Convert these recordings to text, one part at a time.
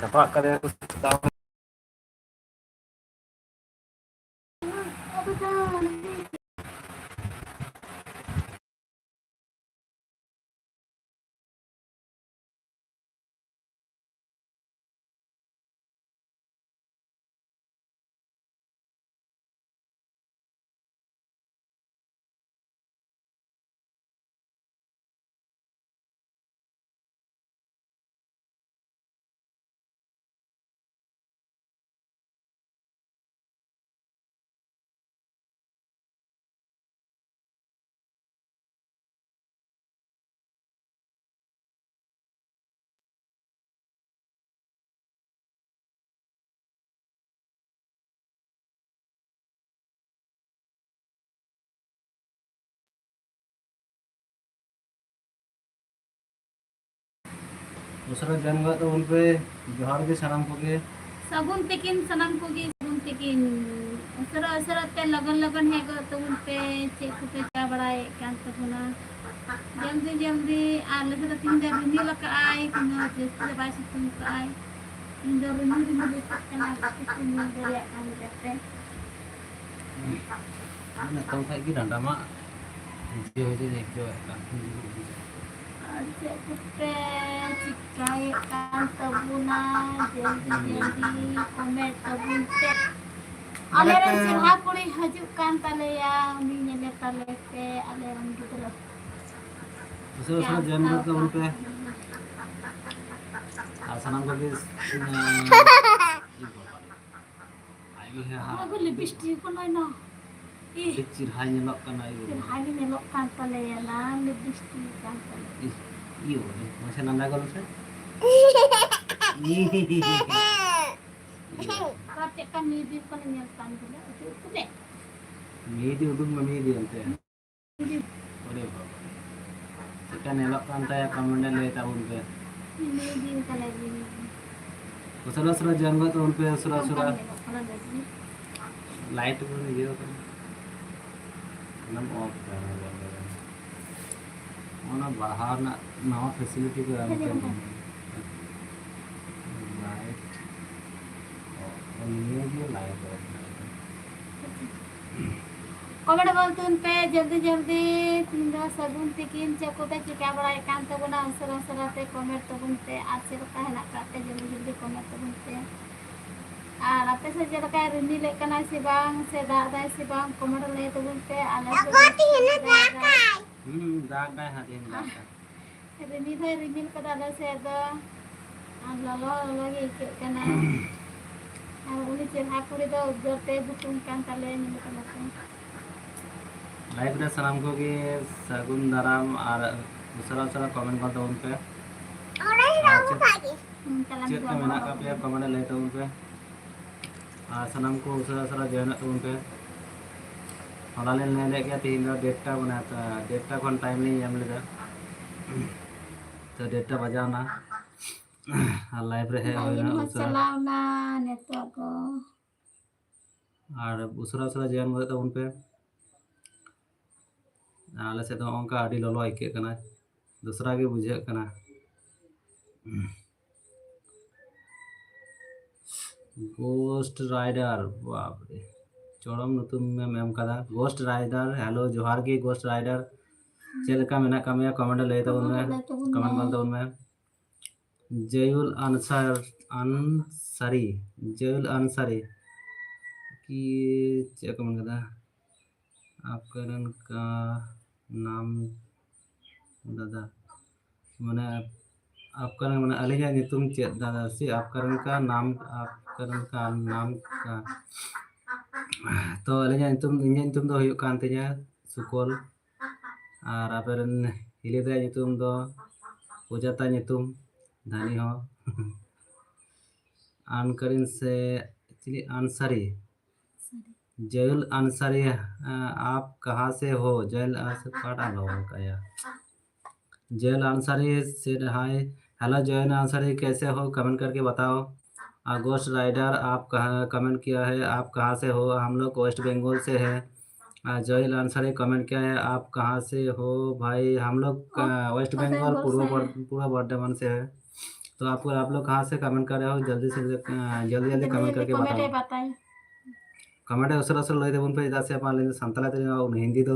Cepat kalian aku tahu. दूसरा जन्म तो उन पे जोहार के सलाम को के साबुन तेकिन सनम कोगी साबुन तेकिन असरा असरा ते लगन लगन है गो तो उन पे चेक पे क्या बड़ाए क्या तबना जल्दी जल्दी आले से तीन दिन रिन्यू लगा आए किना जैसे बाई से तुम का आए इन दो रिन्यू करना कितने दिन दरिया काम करते ना तो खाई की डंडा मा जो हो जे जो है चेक पे चिकाए kan tabuna jल्दी jल्दी comment tabun te aliran sirha kuri hajuk kan taleya uni nyele tale pe aliran gitu loh दूसरा जन्म तो उन पे सलाम को के आई है हां aku lipstick ko na ih चिरहाई nyelok kana itu sirha ni nelok kan taleya na lipstick kan tale iyo masih nanda kalau saya kate kan midi ko na nyel kan dulu itu deh midi udung midi ante ore baba kita nelok kan taya comment ले tahun पे midi ka lagi उसरा उसरा जन्म तो उन पे उसरा उसरा light को ये कर नम of कर ओना बाहर ना नवा फैसिलिटी को हम कर लाइट और ये भी लाइट है कमेंट बोलते उन पे जल्दी जल्दी तीनदा साबुन तेकिन चको पे चिका बड़ा कान तो बना असरा असरा ते कमेंट तो बनते आज से का है ना काटे जल्दी जल्दी कमेंट तो बनते और आपे से जरा का रिनी लेकना से बांग से दादा से बांग कमेंट ले तो बनते आले दाग का है दिन दाग का रिनी भाई रिनी का दादा से दा लाला लगे के कना और उन्हें चेहरा पूरे दो उधरते बुतुम कान तले नहीं लगते लाइव रे सलाम को के सगुन दाराम और दूसरा दूसरा कमेंट करते उन पे चेक पे मेना का पे कमेंट लेते उन पे सलाम को दूसरा दूसरा जॉइन उन पे हला ले ले के तीन डेटा बनाता डेटा कौन टाइम नहीं एम लेदा तो डेटा बजाना लाइव रे है चलावना नेटवर्क और दूसरा दूसरा जॉइन करते उन पे आले से तो उनका आड़ी ललो आइके कना दूसरा के बुझे कना गोस्ट राइडर बाप रे चोरम नतुम में मेम कदा गोस्ट राइडर हेलो जोहार की गोस्ट राइडर चेलका मेना कमिया कमेंट ले तो उनमें कमेंट करते उनमें जयुल अंसारी जयुल अंसारी की चेक कमेंट कदा आपका का नाम दादा मैंने आपका मैंने अलिजा नितुम चेक दादा सी आपका का नाम का तो अलिजा नितुम इंजन नितुम दो हुयुक कान तिnya सुकोल और आपरन हिलेदा नितुम दो पूजाता नितुम धानी हो आनकरिन से एक्चुअली अंसारी जयुल अंसारी आप कहाँ से हो जयुल काटा लो का यार जयुल अंसारी से हाय हेलो जयुल अंसारी कैसे हो कमेंट करके बताओ गोस्ट राइडर आप कहाँ कमेंट किया है आप कहाँ से हो हम लोग वेस्ट बंगाल से है जयुल अंसारी कमेंट किया है आप कहाँ से हो भाई हम लोग वेस्ट बंगाल पूर्व बर्धमान से है तो आपको आप लोग कहाँ से कमेंट कर रहे हो जल्दी से जल्दी जल्दी कमेंट करके कमेंट बताओ बताई कमेंट उस लगे उन पर जैसे अपन संतला हिंदी तो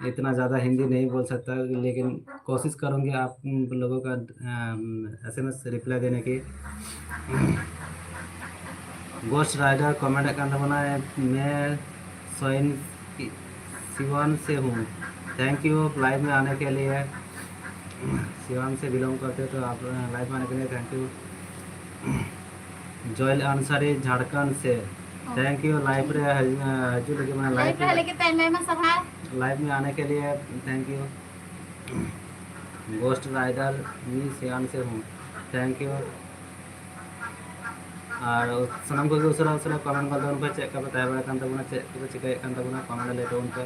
इतना ज़्यादा हिंदी नहीं बोल सकता लेकिन कोशिश करूँगी आप लोगों का SMS रिप्लाई देने की गोस्ट राइडर कमेंट करना बना है मैं सोइन सिवान से हूँ थैंक यू लाइव में आने के लिए सिवान से बिलोंग करते हो तो आप लाइव में आने के लिए thank you Joel Ansari Jharkhand से थैंक यू लाइव रे हजू लगे मैं लाइव रहले के टाइम में सभा लाइव में आने के लिए थैंक यू गोस्ट राइडर मी सियान से हूँ थैंक यू और सनम को उसरा उसरा कमेंट कर दो उन पे चेक का बताया बड़ा कान तबुना चेक को चिकाय कान तबुना कमेंट ले तो उन पे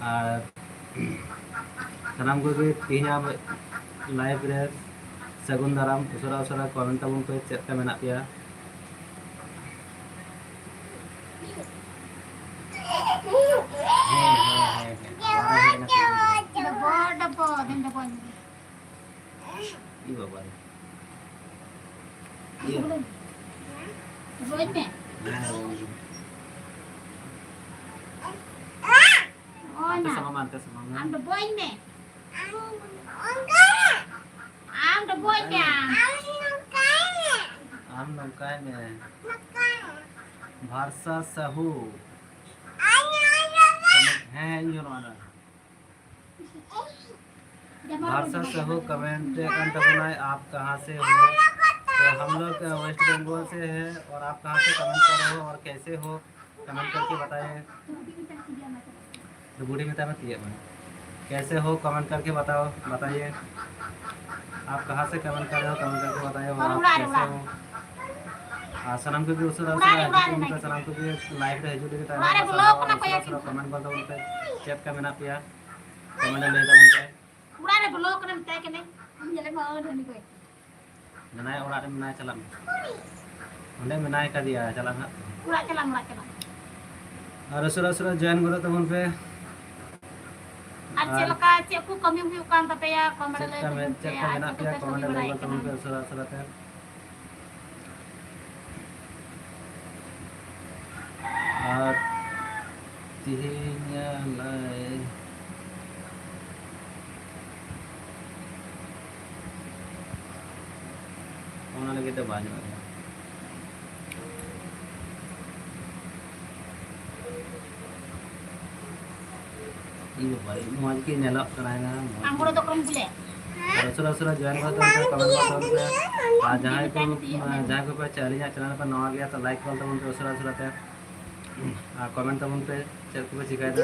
और सनम को भी तीन लाइव रे सगुन दाराम उसरा उसरा कमेंट तबुन पे चेक का मेना पिया डबो दिन डबो ई बाबा रोज में ओ ना मानते sama I'm the boy में I'm the boy में हम नौकाय में भारसा सहू है यो माना भारसा सहू कमेंट करके बनाए आप कहाँ से हो तो हम लोग वेस्ट बंगाल से हैं और आप कहाँ से कमेंट कर रहे हो और कैसे हो कमेंट करके बताइए तो बूढ़ी मिता मत दिए मैं कैसे हो कमेंट करके बताइए आप कहाँ से कमेंट कर रहे हो कमेंट करके बताइए और आप कैसे हो सनम को भी उस सनम को भी लाइव रहे जो टाइम कमेंट कर दो उन पे चेक का मैंने पिया कमेंट ले दो उन पे पूरा रे ब्लॉक करन तय के नहीं हम जले में और धनी कोई menaik orang ada menaik calam ᱚᱸᱰᱮ menaik ka dia calam ha पूरा चला और सुरा join करो तो उन पे अच्छे लगा अच्छे को कमी हुई काम पे या कमेंट ले चेक का मेना पिया कमेंट ले तो उन पे सुरा ते और तिहिnya lai ona lagi तो बाज में ये भाई मौज की नेला कराएगा अंगुर तो क्रम बुले सुरा ज्वाइन कर दो कमेंट कर दो आज जहाँ को पे चैनल पर नवा गया तो लाइक कर दो उन पे सुरा पे कमेंट तो उन पे चैनल को सिखाए दो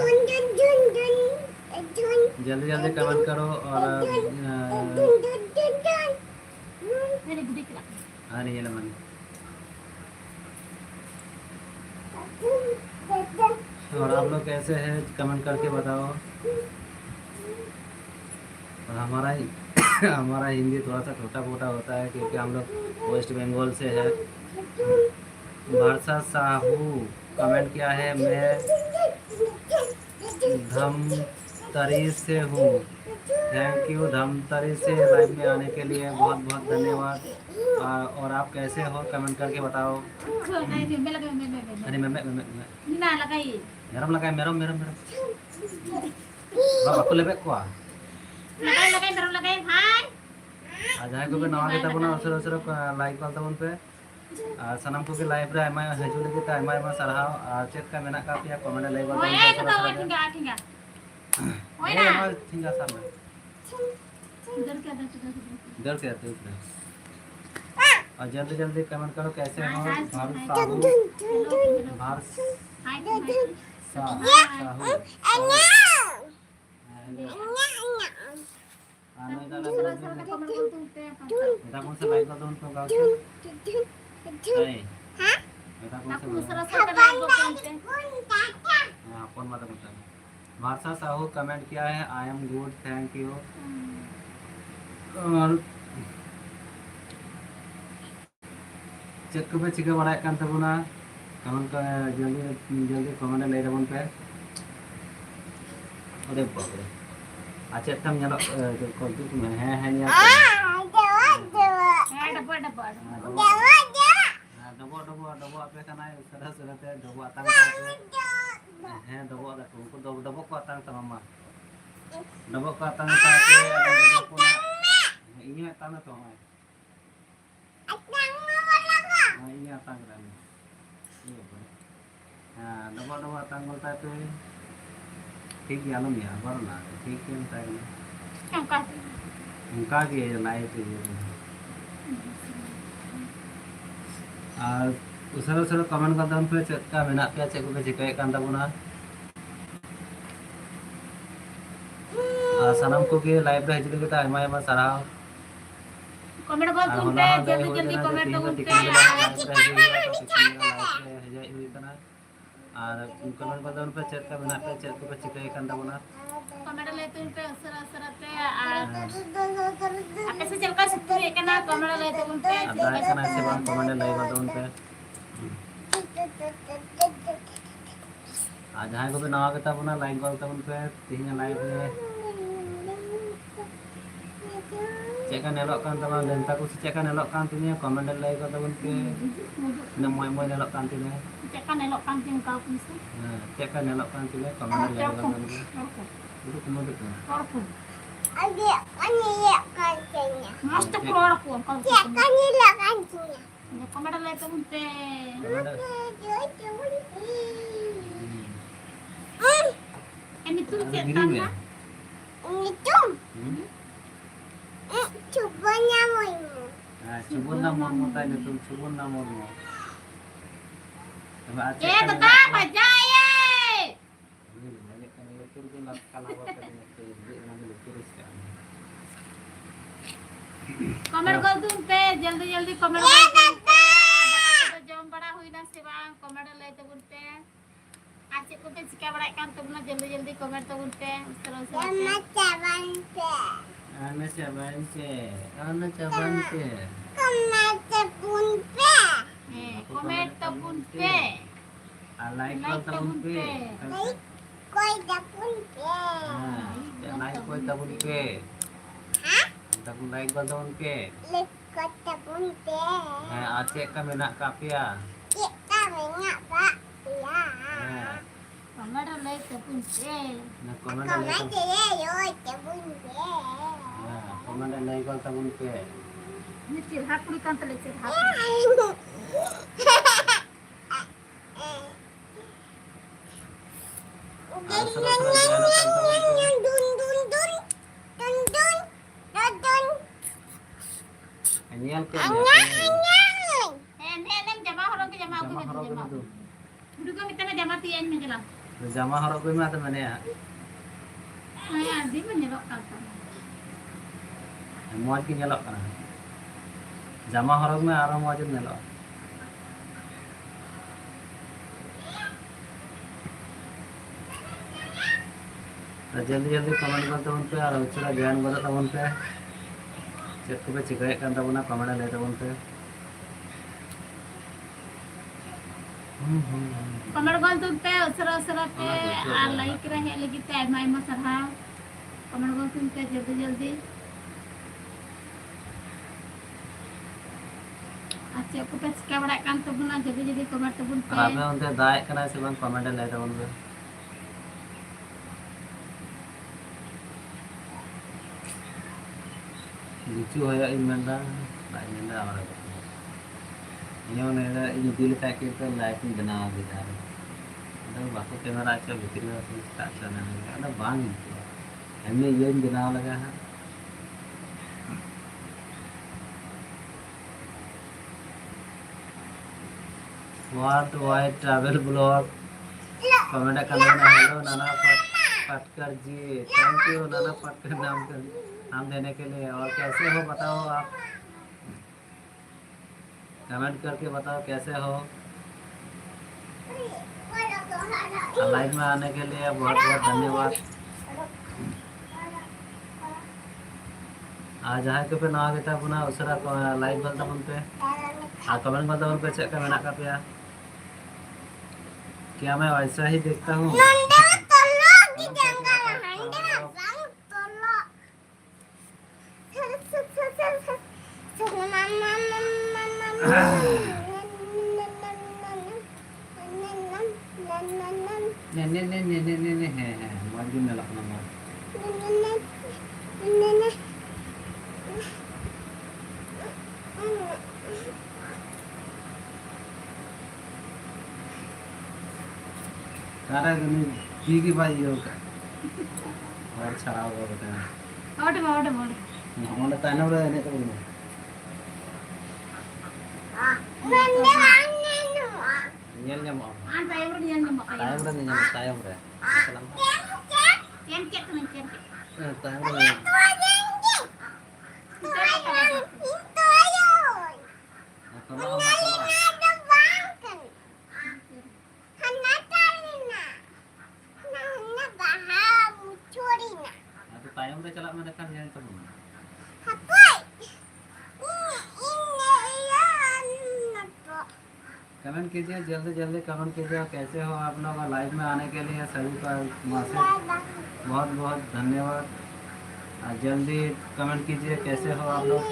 जल्दी जल्दी कमेंट करो और मेरी बुढ़ी की हाँ नहीं ये लमन और आप लोग कैसे हैं कमेंट करके बताओ और हमारा हिंदी थोड़ा सा छोटा मोटा होता है क्योंकि हम लोग वेस्ट बंगाल से है वर्षा साहू कमेंट किया है मैं धमतरी से हूँ थैंक यू धमतरी से लाइव में आने के लिए बहुत बहुत धन्यवाद और आप कैसे हो कमेंट करके बताओ अरे मैं ना लगाई मेरम बाबा को लेबे को लगाई हां आज है को पे नवा के तबना उसर लाइक कर तबन पे सनम को के लाइव रे आमा हजू लगे त आमा सरहाव चेक का मेना का पिया कमेंट ले बा ठिंगा ओए ना ठिंगा सामने इधर क्या आते और जल्दी जल्दी कमेंट करो कैसे हो भारत कौन सा लाइक कर दो उनको गाँव कौन माता पूछा वर्षा साहू कमेंट किया है I am good thank you और चेक पे चिका बड़ा कान तबुना कमेंट का जल्दी कमेंट ले रबन पे अरे बाप रे अच्छा तम ᱧᱮᱞᱚᱜ ᱠᱚᱞ ᱛᱩ ᱦᱮᱸ ᱧᱮᱞ Nabok ka tang ta ke ada video ko na. Inya tang to ay. Inya tang ran. Iya ba. Nabok tang ta pe. ठीक है आलम यार बार ना ठीक है टाइम उनका के लाइफ और उसरा उसरा कमेंट कर दन पे चेक का मेना पे चेक को चिकाय कान ताबुना सनम को के लाइव रे हिजले के आयमा आयमा सारा कमेंट कर तुम पे जल्दी जल्दी कमेंट तो उन पे और कमेंट कर दन पे चेक का मेना पे चेक को चिकाय कान ताबुना कमेंट ले तुम पे असर असर पे ऐसे चल का सकते है ना कमेंट ले तुम पे अब दाए कना से बान कमेंट लाइव कर दन पे आज जहां को भी नवा के ताबुना लाइक कर तबन पे तीन लाइव में चेक नेलो कान तमा लेंता को चेक नेलो कान तिने कमेंट लाइक कर तबन पे न मोय मोय नेलो कान तिने चेक नेलो कान तिन का पुसे चेक नेलो कान तिने कमेंट लाइक कर तबन पे itu kemudian korku Ada kanila kancingnya. must keluar ku kalau Ya kanila kancingnya. Comment ले तुम पे ini tuh cek Ngirim ya? Itu. Coba nyamuknya. Subun namanya tadi tuh subun namanya. Coba aceh. tetap aja ya comment कर तुम पे जल्दी जल्दी comment कर जम बड़ा हुई ना से बांग कमेंट ले तो उन पे आज को पे सिका बड़ा काम तुम ना जल्दी जल्दी कमेंट तो उन पे Sama caban ke. Ana caban ke. Kama tepun pe. Comment तो उन पे Like tabun pe. Koi tepun pe. Like koi tabun pe. Hah? Tabun like tabun pe. Lekot tepun pe. Aceh ka menak kapia. Kita minyak pak. Ya. Comment ले तो उन पे Na comment Kama like dia yo tepun pe. comment like tabun pe. ini curhat kulit kan terlihat curhat Anyal ke. nem jama horong ke jama aku Jama gitu horok jama itu. udah kami tanya jama tian menjelang Jama horok ko ma ta mane ya. ay adi menjelok kata मौज की nyelok kana. Jama horok में आरो मौज nyelok. तो जल्दी जल्दी comment कर तबन पे और उचरा ज्ञान बता तबन पे चेक को पे चिकाय कान तबना कमेंट ले तबन पे कमेंट कर तुम पे असरा असरा पे आ लाइक रहे लगी ते आयमा आयमा सरहा कमेंट कर तुम पे जल्दी जल्दी अच्छा को पे सिका बड़ा काम तो बुना जल्दी जल्दी कमेंट तो बुन पे और आपने उनते दाय कना से बन कमेंट ले तबन पे lucu ya imenda lain imenda apa lagi ini mana ada ini dulu kayak kita lighting benar benar ada waktu kamera aja bikin langsung tak sana ada bang ini yang benar lagi what white travel blog comment करना hello Nana पटकर ji thank you नाना पटकर नाम देने के लिए और कैसे हो बताओ आप कमेंट करके बताओ कैसे हो लाइव में आने के लिए बहुत बहुत धन्यवाद आज जहाँ के पे ना आगे था पुनः उसरा लाइव बोलता उन पे कमेंट बोलता उन पे चेक का मेना का पिया क्या मैं वैसा ही देखता हूँ ने मौज में Lucknow Karena ini gigi bayi juga. और छड़ा हुआ बताया ओटे हमारे ताना उड़ा नहीं तो बोलना Bunda mana nu? nyel nyam आ जाए बड़ी जान में tayam udah nyam tayam udah salam चैन के तुम चैन के tayam udah Tua jengki. Itu ayun. kalau Ada bangkan. Hana talina. Nana bahaya mucurina. itu tayam udah celak mereka yang itu Hapai. Ini ya napa. Comment कीजिए जल्दी जल्दी comment कीजिए कैसे हो आप लोग लाइव में आने के लिए सभी का वहाँ से बहुत बहुत धन्यवाद जल्दी कमेंट कीजिए कैसे हो आप लोग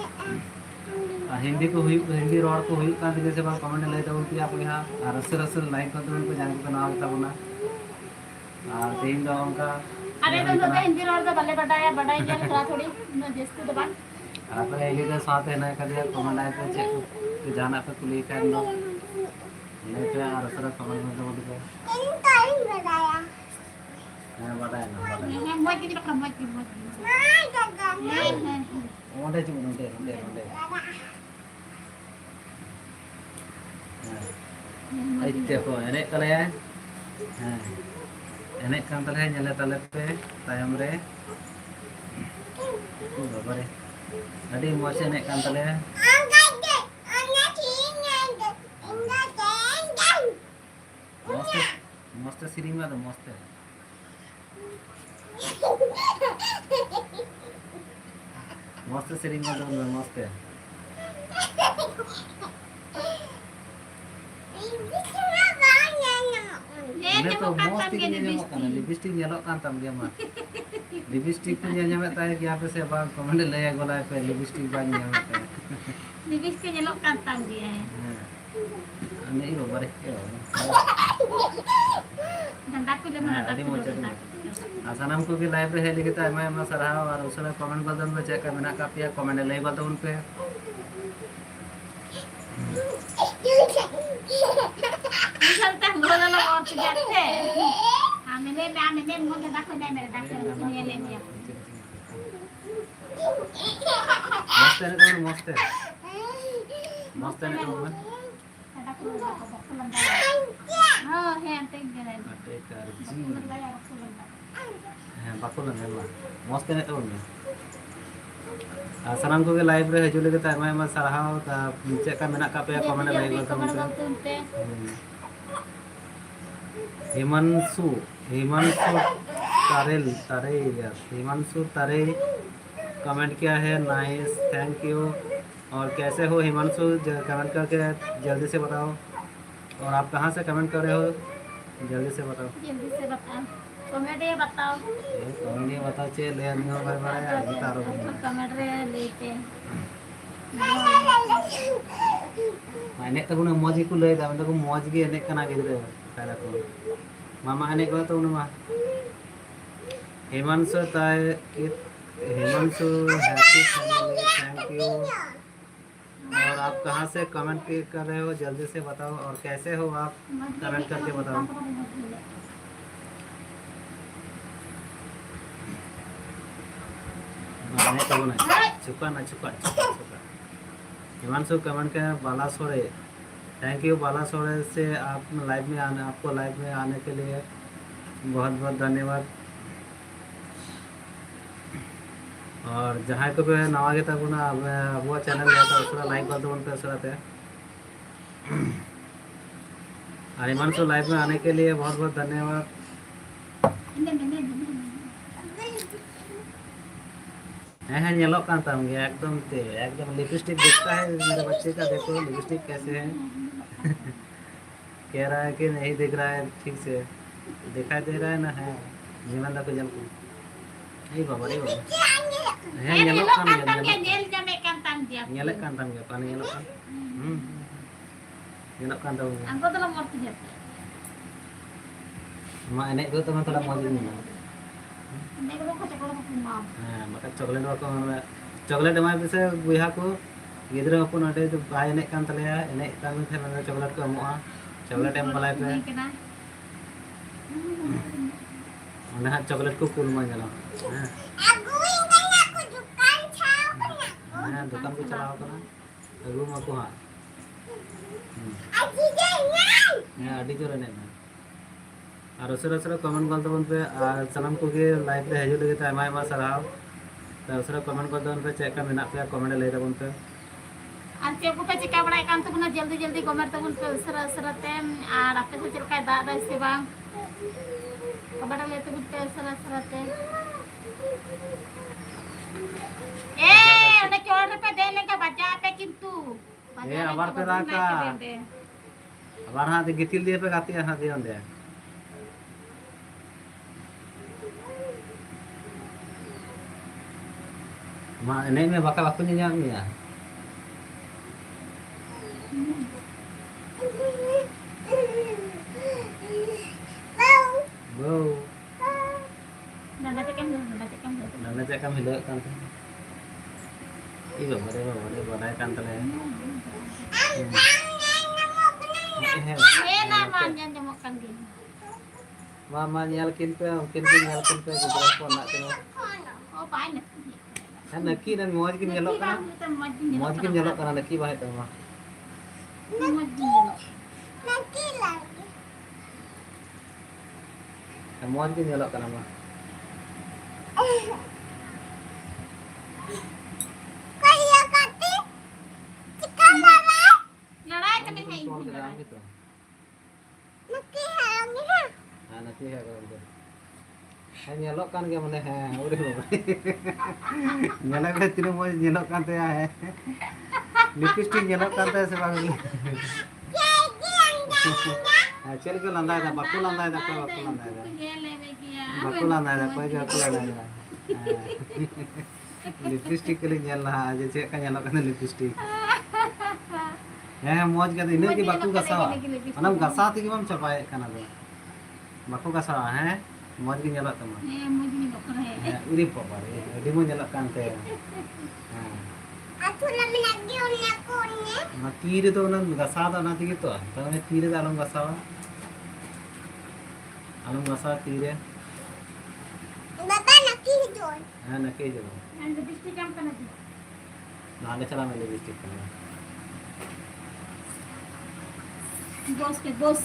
हिंदी को हुई हिंदी रोड को हुई का जैसे बात कमेंट ले तो उनकी आप यहाँ रसर लाइक कर दो उनको जाने को नाम तब ना तीन लोगों का अरे तुम लोग हिंदी रोड का बल्ले बटाया चल थोड़ा थोड़ी मैं जिसको दबा आप एली के साथ है ना कभी कमेंट आए तो चेक तो जाना पे कुली कर लो नहीं तो रसर कमेंट में तो उनको Ini ini beraya. मैं बताया ना मैं मत की रखना मत की Nah, gagal. ओंडे चुप ओंडे ओंडे ओंडे इत्ते को एने तले हां एने कान तले ñale तले पे तायम रे बाबारे अडी मोसे एने कान तले Angkat deh. Angkat sini deh. Angkat deh. मस्त मस्त सीरी में तो मस्त है मस्त सीरी में तो मस्त है ini tuh mesti ini nyamuk kan lipstick nyelok kan tam dia mah lipstick tuh nyamuk tayo कि यहाँ पे से बात कमेंट ले आया गोला पे lipstick बाग nyamuk है निविश के ये लोग कांता दिया है ini lo bare धंधा को जब ना tadi mau jadi sanam को भी लाइव रे है लिखता है मैं सराहा और उसने कमेंट बदल में चेक कर मेना कापिया कमेंट ले बता उन पे चलता बोला लोग और जाते मैंने मुझे देखो नहीं मेरे डॉक्टर सुनिए ले लिया मस्त है तो मस्त है तो मैं हाँ है टेक गए अटे कर जी है बाकुल है मस्त है तो मैं sanam ko live re hajule ke ta मैं सराहा ता नीचे का मेना का पे कमेंट लाइक बता उनसे हिमांशु हिमांशु तारे कमेंट किया है नाइस थैंक यू और कैसे हो हिमांशु कमेंट करके जल्दी से बताओ और आप कहाँ से कमेंट कर रहे हो जल्दी से बताओ कमेंट ये बताओ कमेंट ये बताओ चे ले आनियो भाई बड़ा है तारो कमेंट रे लेते एने तो उन्हें मौज को ले दा मतलब मौज गे एने कना गिदरे तारा को मामा एने को तो उन्हें हिमांशु ताए कि Himanshu happy family thank you और आप कहाँ से कमेंट कर रहे हो जल्दी से बताओ और कैसे हो आप कमेंट करके बताओ नहीं तो ना चुका हिमांशु कमेंट के बालासोरे थैंक यू बालासोरे से आप लाइव में आने आपको लाइव में आने के लिए बहुत बहुत धन्यवाद और जहाँ को भी नवा के तब ना वो चैनल है तो उसका लाइक कर दो उन पे उसराते और हिमांशु लाइव में आने के लिए बहुत बहुत धन्यवाद है येलो का तम गया एकदम लिपस्टिक दिखता है मेरे बच्चे का देखो लिपस्टिक कैसे है कह रहा है कि नहीं दिख रहा है ठीक से दिखाई दे रहा है ना है जीवन दा को जल को नहीं बाबा है येलो का नेल जमे कांतान dia येलो का तम गया पानी येलो का येलो का तम गया angko telah morti dia मा एने को तो थोड़ा मौज नहीं है nek lo ko coklat ko mau हाँ मतलब चॉकलेट को चॉकलेट हमारे से बुढ़ा को गिद्रा हपन अडे तो बाय एने कान तलेया एने कान थे ना चॉकलेट को एमोआ चॉकलेट एम बलाय पे ओने हा चॉकलेट को कुल मा जला हां Aku ingin aku dukan cawan aku. हां दुकान को चलाओ कना अगु मा को हां Aku jangan. हां अडी जोर एने ना और उसरा उसरा कमेंट कर दबन पे और सलाम को के लाइव रे हजू लगे आयमा आयमा सराव तो उसरा कमेंट कर दबन पे चेक का मेना पे कमेंट ले दबन पे और चेक को पे चिका बड़ाई काम तो जल्दी जल्दी कमेंट तबन पे उसरा उसरा तेम और आपे से चलका दादा से बांग कमेंट ले तबन पे उसरा उसरा ते ए उन्हें क्यों पे देने का बच्चा पे किंतु ए आबार पे राका आबार हां दे गितिल दिए पे गाती हां दे ओंदे मा एने में बाका बाकु नी जाम या Bau. बो दादा चेक हम नन्ना चेक काम हिलो कान थे ई बरे बनाय कान तले ए ना मान जन जमक kan din मा nyal kin पे nyal kin पे गुजरा को ना ते oh pain है नकी न मौज किन nyalok kana मौज किन nyalok kana नकी बाहे तो मा Nanti lagi. मौज किन nyalok kana मा Kayak kati. Cikam bala. लड़ाई कभी नहीं कौन से काम की तो Nanti halangnya ha. हां नकी है कर है nyalok kan के मने है ओरे बाबा nyalok ले तीन मौज nyalok kan ते है लिपस्टिक nyalok kan ते से बागली Jadi yang jangan. चल के लंदा है बाकू लंदा है कोई बाकू लंदा है ये लेवे किया बाकू लंदा है कोई बाकू लंदा है लिपस्टिक के लिए nyal रहा है जैसे का nyalok kan लिपस्टिक है मौज के इने की बाकू गसावा मनम गसा ती हम चपाए kana दो बाकू गसावा है मौज की nyalok तमा ये मुझे नहीं लोग रहे उरी पपारे अडी मो nyalok kan te हां Aku lagi lagi unek-unek. ना तीर तो ना गसा दा ना ती तो तने तीर दा आलम गसावा आलम गसा तीर Bapak nak tidur. है नके जो एंड डिस्ट्रिक्ट काम करना थी नाले चला में लिपस्टिक करना बॉस के बॉस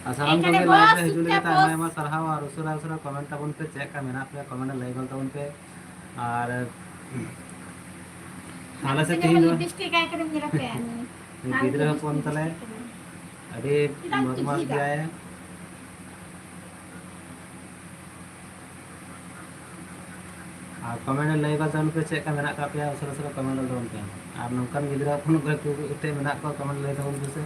असलम को एखाने लाइव बॉस रे हिजू सुट्टा लगे बॉस। तामा सरहाव और उसरा उसरा कमेंट तबन पे चेक का मेना पे कमेंट लाइक गल तबन पे और हाल से तीन डिस्ट्रिक्ट काय करूं मेरा फैन गिद्रा फोन तले अरे नॉर्मल गया है और कमेंट लाइक गल तबन पे चेक का मेना का पे उसरा उसरा कमेंट गल तबन पे और नौकन गिद्रा फोन को उठे मेना को कमेंट ले तबन पे से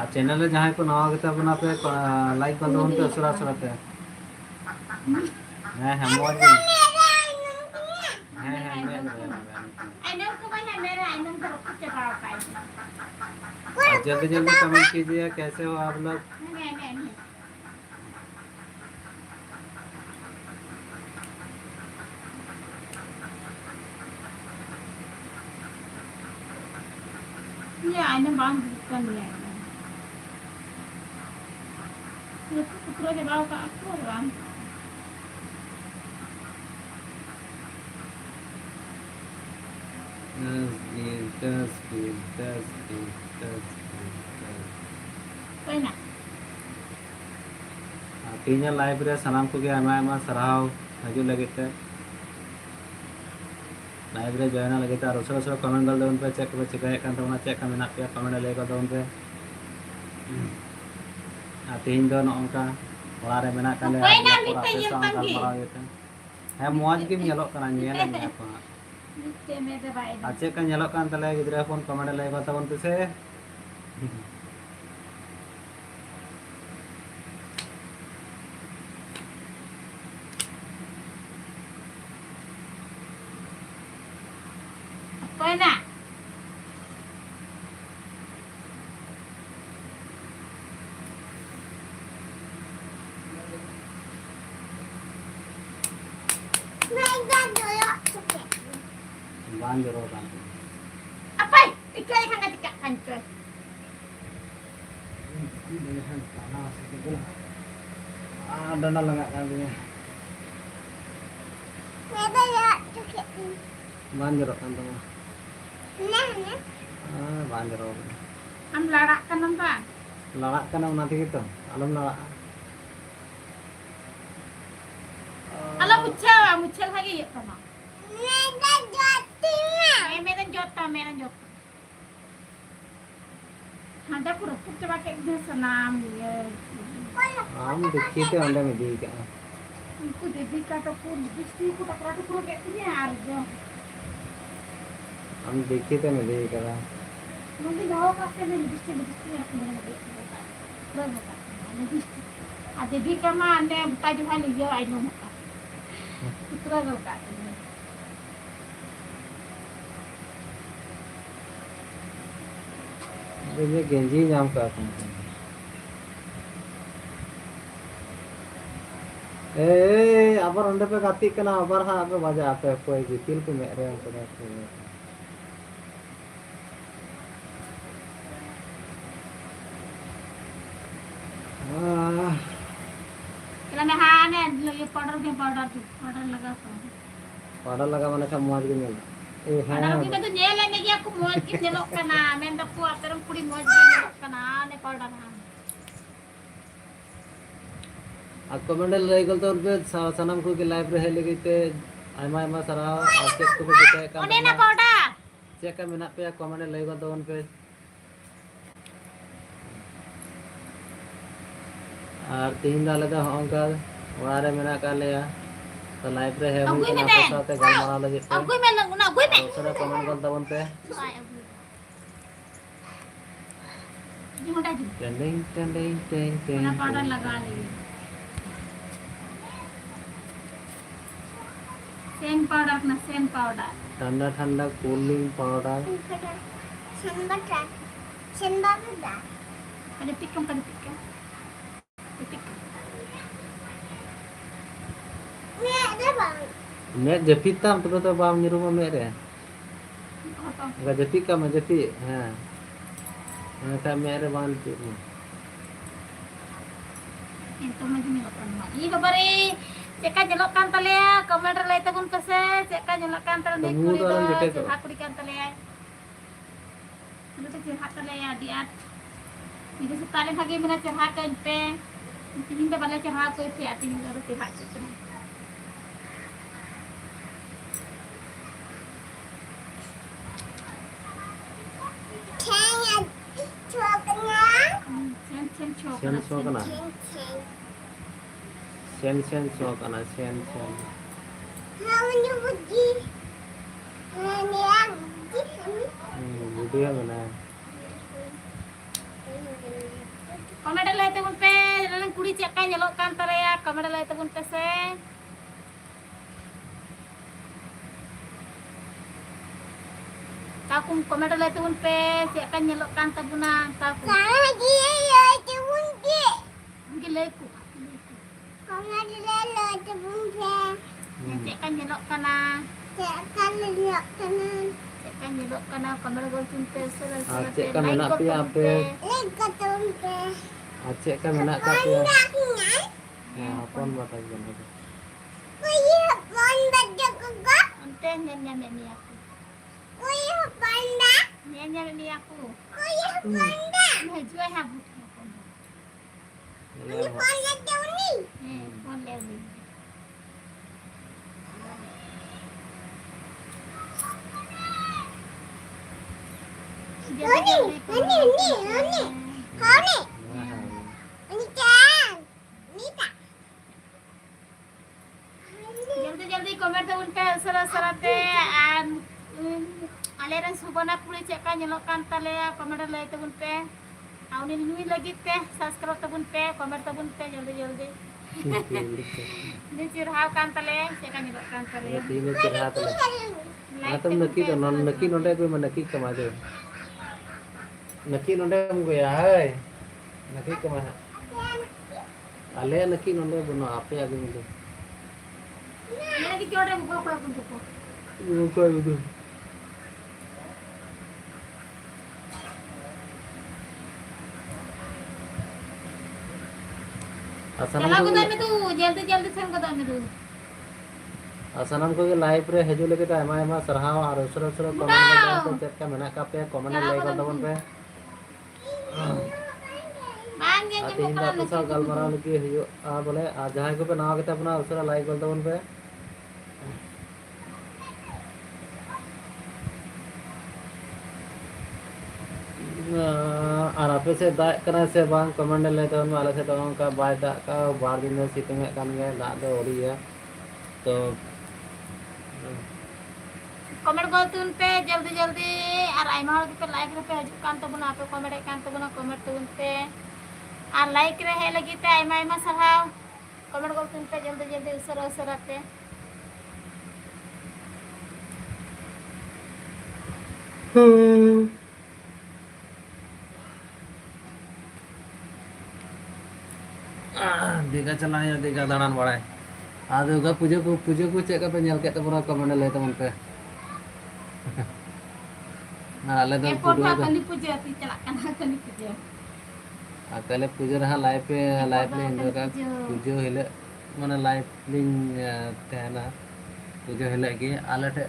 आ चैनल रे जहां को नवा गता बना पे लाइक कर दो पे उसरा उसरा पे है मौज है आई नो को भाई मेरा आई नो तो कुछ चढ़ा पाए जल्दी जल्दी कमेंट कीजिए कैसे हो आप लोग नहीं ये आई नो बांध कर लिया ये कुकरो के बाव का प्रोग्राम कोई ना तीन लाइव रे सलाम को आयमा आयमा सराव हजू लगे ते लाइव रे जॉइन लगे ते और उसरा उसरा कमेंट गल दोन पे चेक पे चिकाय कान तोना चेक का मेना पे कमेंट ले गल दोन पे आ तीन दो नोंका ओड़ा रे मेना काले कोई ना ओड़ा लिखते पे ये सांग तंगी। गल ये है मौज की nyalok kana nyel me ko लिखते में दबाए आ चेक का nyalok kan tale गिद्रा फोन कमेंट ले गल तबन पे से कोई ना बांध जरो kan Apa? Ika kan ketika hancur. dana lengak kan punya Bebe lihat cekik. bahan jero kan tuh Nah, nah. bahan jero Am larak kan nampak. lelak kan nanti gitu alam lelak Alam mucel lagi ya sama. Nada jatuhnya. Medan jota. Ada kurang coba kayak gitu senam ya. हम देखिए थे अंडे में दी क्या Aku jadi kata pun, mesti aku tak pernah kurang kayak gini harga. हम देखिए थे मैं दी क्या Mungkin bawa kafe nih, mesti aku dengan dia. Berapa? Mesti. Ada di kamar anda baju hal yo, I know. Putra loka. ये गेंजी नाम का अबर अंडे पे गाती कना अबर हाँ पे मजा आता है कोई गितिल पे मेरे अंक में Kalau mehane lagi powder लगा तो. पाउडर लगा मैंने कहा मौज के मिल Padahal kita tuh nyeleng lagi aku mau nyelok kana, mendak ku atarang kuri mau nyelok kana ne powder ha. आपको मंडल रही गल तो उनपे सनम को की लाइव रहे लगी ते आयमा सारा चेक को बिताए का One na powder. चेक का मिनट पे कमेंट रही गल तो उनपे और तीन डाले तो होंगे वारे मिनट का लिया तो लाइव रहे हम Agoy के me नाम den. साथ गलमारा लगी थे Agoy me lang na agoy me. दूसरा कमेंट गल तो उनपे Ay agoy. Di mo tadi. Tending Mana powder लगा ली. Sen powder. ठंडा ठंडा cooling powder Sembada. Sembada. Ada tikam. Tikam. Ni ada bang. मैं जपीत था तो बाम निरू में मेरे Apa? अगर जपी का मैं जपी हाँ मैं कहा मेरे बाल पे Itu mah nyelokkan mah. Ih babari. Ceka nyelokkan tali ya. Komentar lai tagun pese. Ceka nyelokkan tali Kamu kuri tuh orang jepit do. tuh. Aku dikan tali ya. Itu tuh cerhat tali ya diat. Itu sekali lagi mina cerhat kan pe. Ini be bala cerhat ko pe ati ni baru cerhat itu. Kayaknya coknya. Sen chok. Sen सो का ना Keng. Sen सो का ना Sen Kamu nyebut di. Ini yang di kami. Video में ना Komentar lai tagun pe. Dalam kuri ceka nyelokkan tali ya. Komentar lai tagun pese. Takum komentar lai tagun pe. Ceka nyelokkan tabuna. Takum. Karena dia ya cebun di. Mungkin laiku. Karena dia lo cebun di. Cek kan nyelok kana. Tekan lihat kanan. Cek kan nyelok kana kamera gol tunte sera. cek kan nak pi apa Lihat tumpe. cek kan nak tapi ya Anaknya. अपन बता दो Kuya panda jaga. Ante nyanya ni aku. Kuya panda. Nyanya ni aku. Kuya panda. Nah jual habut. Ini panda jauh ni. Boleh ni. Ini. Kau ni. Ini kan. Ni tak. जल्दी comment उनका सरा ते aliran subana puli cek kan nyelokkan tale kamaर lai tabun pe awni nui lagi pe subscribe tabun pe kamaर tabun pe joldi ni cirhau kan tale cek kan nyelokkan tale तीन चढ़ा तो हाँ तुम नकी तो नकी नोंडे कोई मैं नकी कमा दे नकी नोंडे हमको यार नकी कमा अले नकी नोंडे बनो आपे आगे मुझे lagi kau ada buka pun tuh मुझको आसानम चला को गोदा में तू जल्दी जल्दी सेन गोदा में तू आसानम को लाइव रे हजू लगे तो आयमा आयमा सरहाव और उसरो उसरो कमेंट में दो पे चेक का मेना का पे कमेंट चला लाइक गोदा कर में दबन तू पे बांग जे आते जे इन मोकला आपको लकी साथ को गलमाराव लगी हजू बोले आज जहां को पे नाव के अपना उसरा लाइक कर दबन पे और आपे से दाग करना से बांग कमेंट ले तो उनमें अलग से तो उनका बाय दाग का बार दिन में सितंग में कान गया दाग दो हो रही है तो कमेंट कर तुन पे जल्दी जल्दी और आइमा हर पे लाइक रे पे हजू कान तो बना पे कमेंट कान तो बना कमेंट तुन पे और लाइक रे है लगी ते आइमा आइमा सरहाव कमेंट कर तुन पे जल्दी जल्दी उसरा उसरा पे दीघा चला या दीघा दाड़ान बड़ा आज होगा पूजा को चेक पे नेल के तबना कमेंट ले तमन पे ना आले दो एयरपोर्ट पूजा में कली पूजा ती चला कना कली पूजा कले पूजा रहा लाइव ले इंदो का पूजा हिले माने लाइव लिंग तेना पूजा हिले की आले टे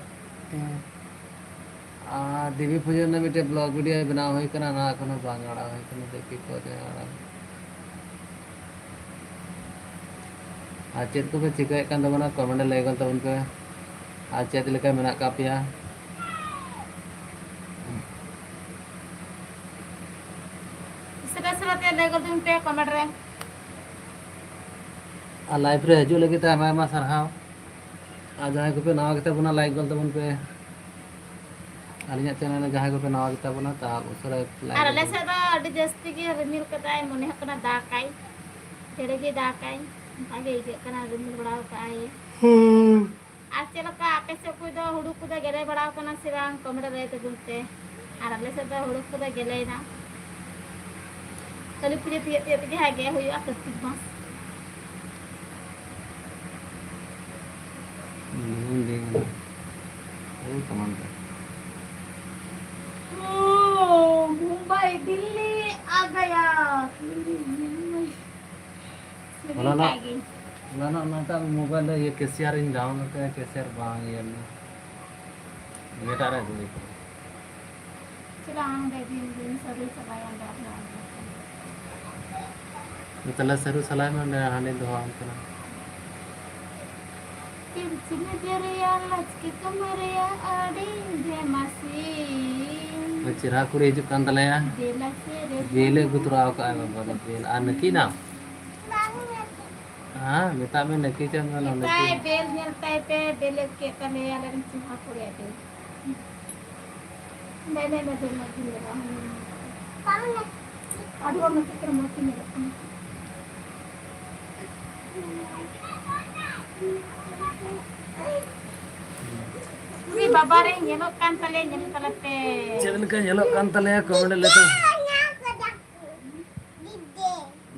देवी पूजा ने मिटे ब्लॉग वीडियो बनाव होई कना ना कोनो बांग आड़ा होई कना देखी को दे आड़ा आज चेत को पे चिकाय कान दबना कमेंट ले गल तबन पे आज चेत लेका मेना का पिया उसरा उसरा ते ले कर तुन पे कमेंट रे आ लाइव रे हजू लगी आयमा आयमा सरहाव आ जहां को पे नाव के बना लाइक गल तबन पे अलिया चैनल जहां को पे नाव के बना ता उसरा और लाइक ले से दा अडी जस्ती की रिमिल कताय मने हकना दाकाय तेरे के दाकाय आगे इजे कना रिमिल बड़ा काय आज चला का आपे से कोई दो हुडू को गेले बड़ा कना सिरांग कमेंट रे ते बुनते और ले से दा हुडू को गेले ना कली पूजे तिये तिये हा गे होय आकस्तिक मास कमेंट मुंबई दिल्ली आ गया ना ना मोबाइल ये केसीआर इन डाउनलोड कर केसीआर बांग ये रे गुली चला हम दे दिन सभी चलाया अंदर तला सरू सलाह में हाने दो हम कना तिरछिन जरिया लचके कमरिया आड़ी दे मासी चिरा कुरे हिजुक कान तलया देला से रे बेले गुतराव का बाबा बेल आ नकी ना हां मेता में नकी चन वाला ताई नकी बेल नेल ताई पे बेल के तले यार चिहा कुरे दे नहीं दे मत मेरा पावन अडो मत कर मत मेरा Ini baba re nyelok kan tale nyelok tale pe. चलन का येलो कान तलया कमेंट ले तो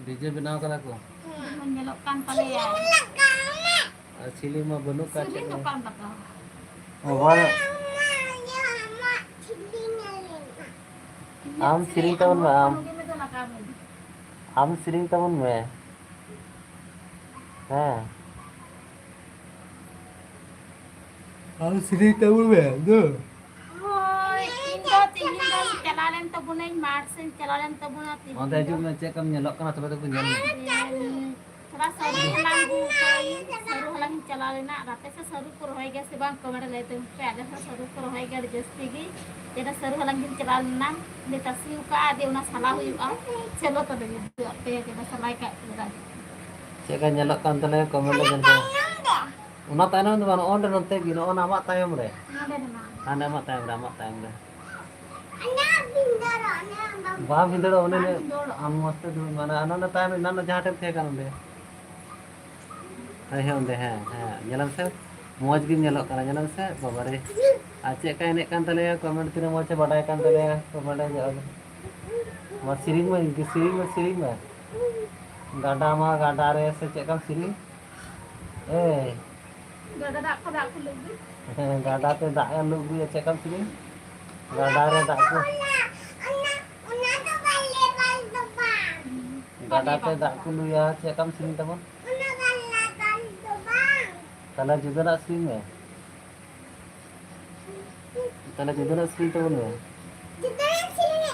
डीजे बनाव कला को Nyelok kan tale ya. असली में बनो का Sini चलो tu kan baka. मोबाइल आम सिरिंग तवन में आम सिरिंग तवन में हां आम सिरिंग तवन में दो Hoy, indo tingin chalalan tabunay marsin chalalan tabunati. ओंदे जो में चेक हम येलो कना तबे तो कुंजन थोड़ा सरू हलांग कोई सरू हलांग चलालेना राते से सरू को रह गया से बांग कमर लेते पे आगे से सरू को रह गया जस्ती की तेरा सरू हलांग चलालेना ने तसिउ का आदे उना सला हुआ चलो तो दे पे तेरा सलाई का चेक येलो कान तले कमेंट जन को उना तायन दो बान ओंडे नते गिनो ओना मा तायम रे नade na आने मा तायम रे बा भिंदड़ ओने ने आम मस्त दु माने आना तायम ना जहां टे थे कान दे हे ओंदे हैं नेलम से मौज गिम नेलो काना नेलम से बाबा रे आ चेक का एने कान तले कमेंट तिने मौज से बडाय कान तले कमेंट जा मा सिरिंग में गाडा रे से चेक काम सिरिंग ए gada ko lagi गाडा पे दाग लुक भी चेक काम सिरिंग गाडा रे दाग को gada te dak ku luya ce kam sini tabon Una galakan tu bang. tala juda nak sini me tala juda nak sini tabon me Kita yang sini.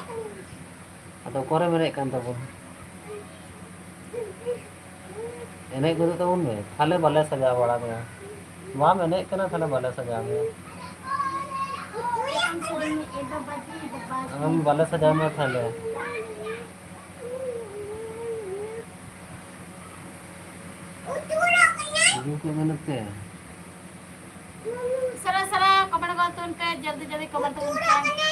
atau kore menek kan tabon enek gudu tabon me thale bale saja bada me mam enek kana thale bale saja me Itu yang itu baju हम bale saja me thale utura kena. ibu ke menete सरा कपड़ा को तुन के जल्दी जल्दी कपड़ा तुन Utura के kena.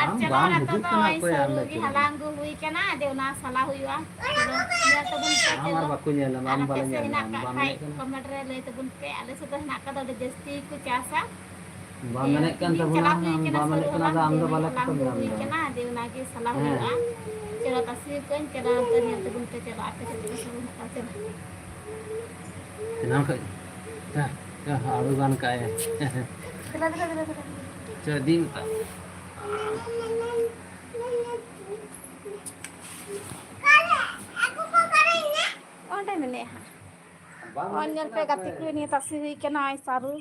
আর हम चलो बाम ना तो बुजुर्ग तो कना ऐसा कोई आम होगी हलांगु हुई के ना देवना सला हुईवा चलो बिया तो बुन के हमार चलो बाकु nyela mam bale कैसे nyela ना bam का menek kan कमेंट रे ले तो बुन के आले से तो ना का तो जस्ती को चासा bam menek kan tabon चला हम हुई के ना bam menek kan ada am do bale ketemu हलांगु हुई के am ना देवना के सला हुईवा चलो तस्वीर कन चलो तो नहीं तो बुन के चलो आके चलो सब ना चलो kenal kok ya haru kan kae चलो jadi Kale, aku kau karena. ओंडे में और जल पे गति को नहीं तस्वीर हुई के ना सारू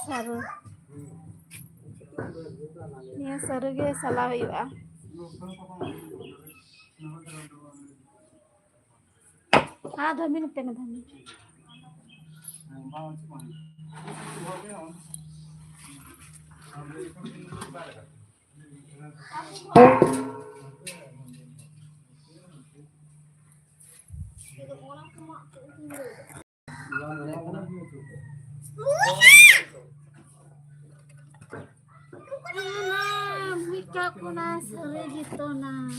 सारू ये सारू के सला हुईवा हाँ 2 मिनट में 2 minute Nah, Mika kuna sore gitu nah.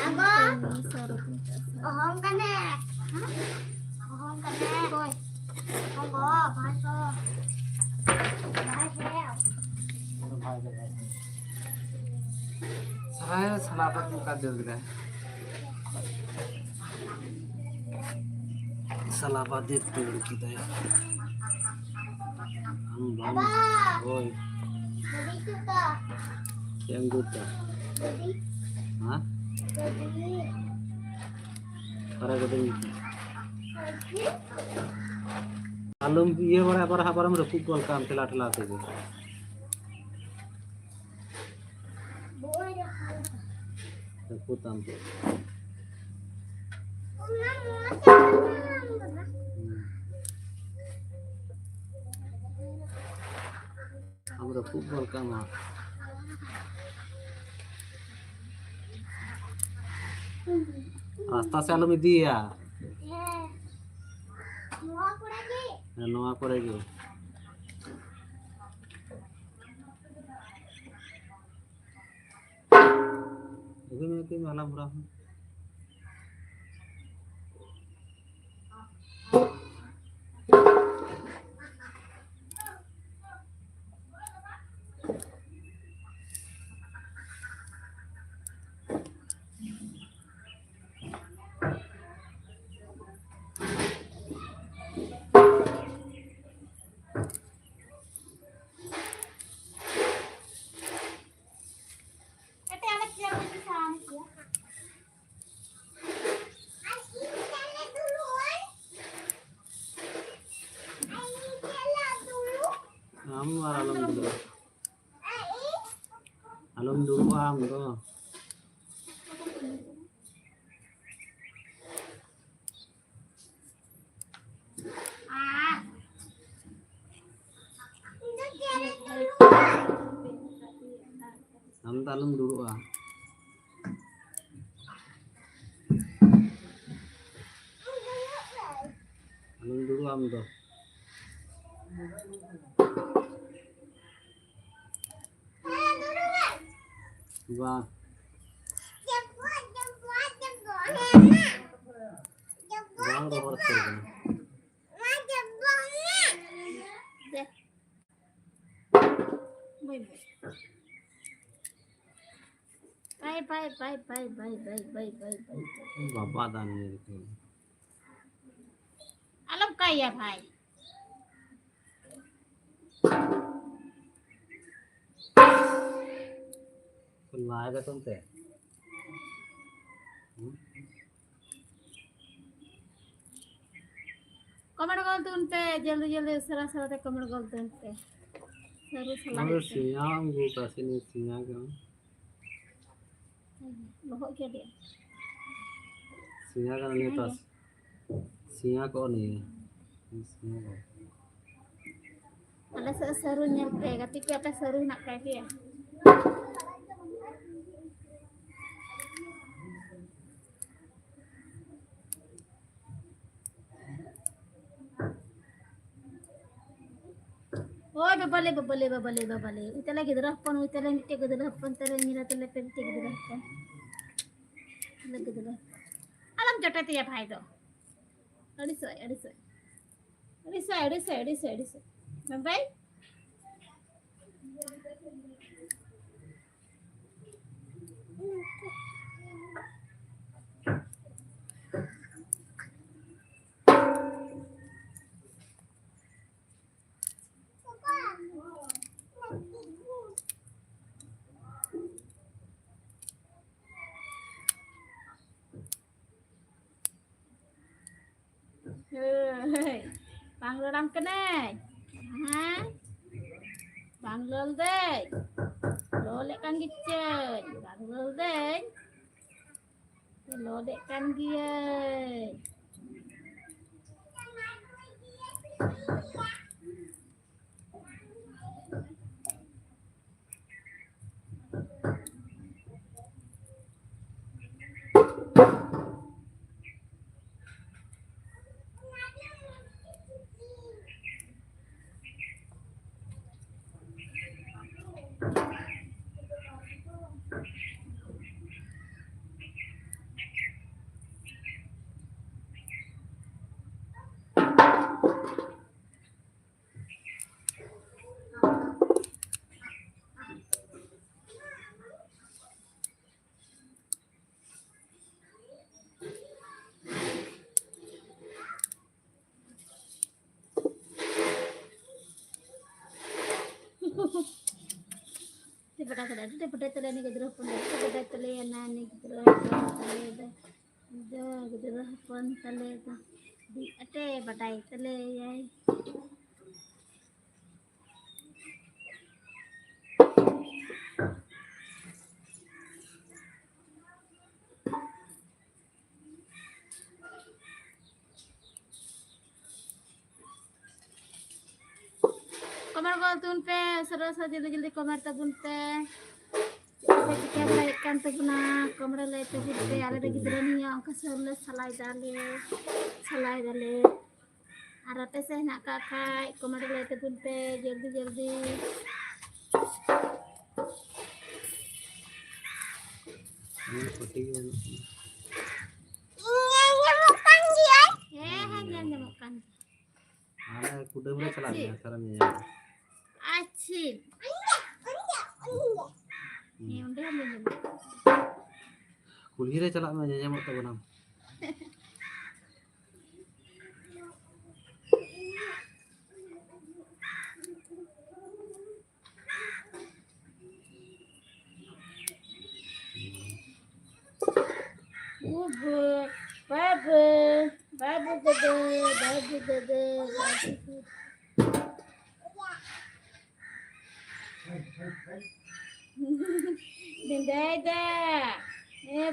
Abang, Ini sore kita. ohong kene. Ohong kene. Boy. Ohong, masuk. saya selamat muka dulu deh selamat itu kita ya bam oi Jadi kita. yang duta Jadi. hah Jadi. para gede alum ये बड़ा पर हम रखू कल काम ठेला ठेला से Boy. रखू तम हम रखू कल काम रास्ता से आलम दिया नवा करेगी itu malah berapa Ete anak siapa di sana ya? हम alum dulu am tuh Ah, हम alum dulu ah alum dulu am tuh Vâng. Vâng, đâu có được rồi. deh. Boy, boy. Bye bye bye bye bye bye bye bye bye. बाबा दानी itu. Alam kaya bhai. लाएगा तुम पे Comment करते उन पे जल्दी जल्दी सरा सरा ते comment करते उन पे. Saru salah और itu. सियाम वो कैसे नहीं सिया क्यों Lohok ke dia? सिया का नहीं तो सिया को नहीं है सिया को Ada seru nyampe, tapi apa seru nak kayak dia? Oh, babale babale babale babale. Utala gidra pon, utala mitte gidra pon, tala mira tala pente gidra pon. Tala gidra. Alam jota tiya bhai do. Adisoy, adisoy. Adisoy, adisoy, adisoy, adisoy. Bye. Panggil orang kena. Hah? Panggil deh. Lolek kan gicen. Panggil deh. Lolek kan dia. Daripada tele ni gedera pun daripada tele nani gedera tele dah gedera pun tele dah di ate badai tele yai kamar ko tun pe sarasa jildi jildi kamar tabun pe क्या बड़ा कांत बना कमरा लेते फिरते आले रे गिदरा निया अंका सरले सलाई डाले आराते से ना का खाई कमरा लेते फिरते जल्दी जल्दी ये पति के Nyanyamkan dia. jangan makan आना कुडे में चला गया सारा में acil ni udah minum कुल्ही रे चला में जय मत बना bubuk babu dede Dendada,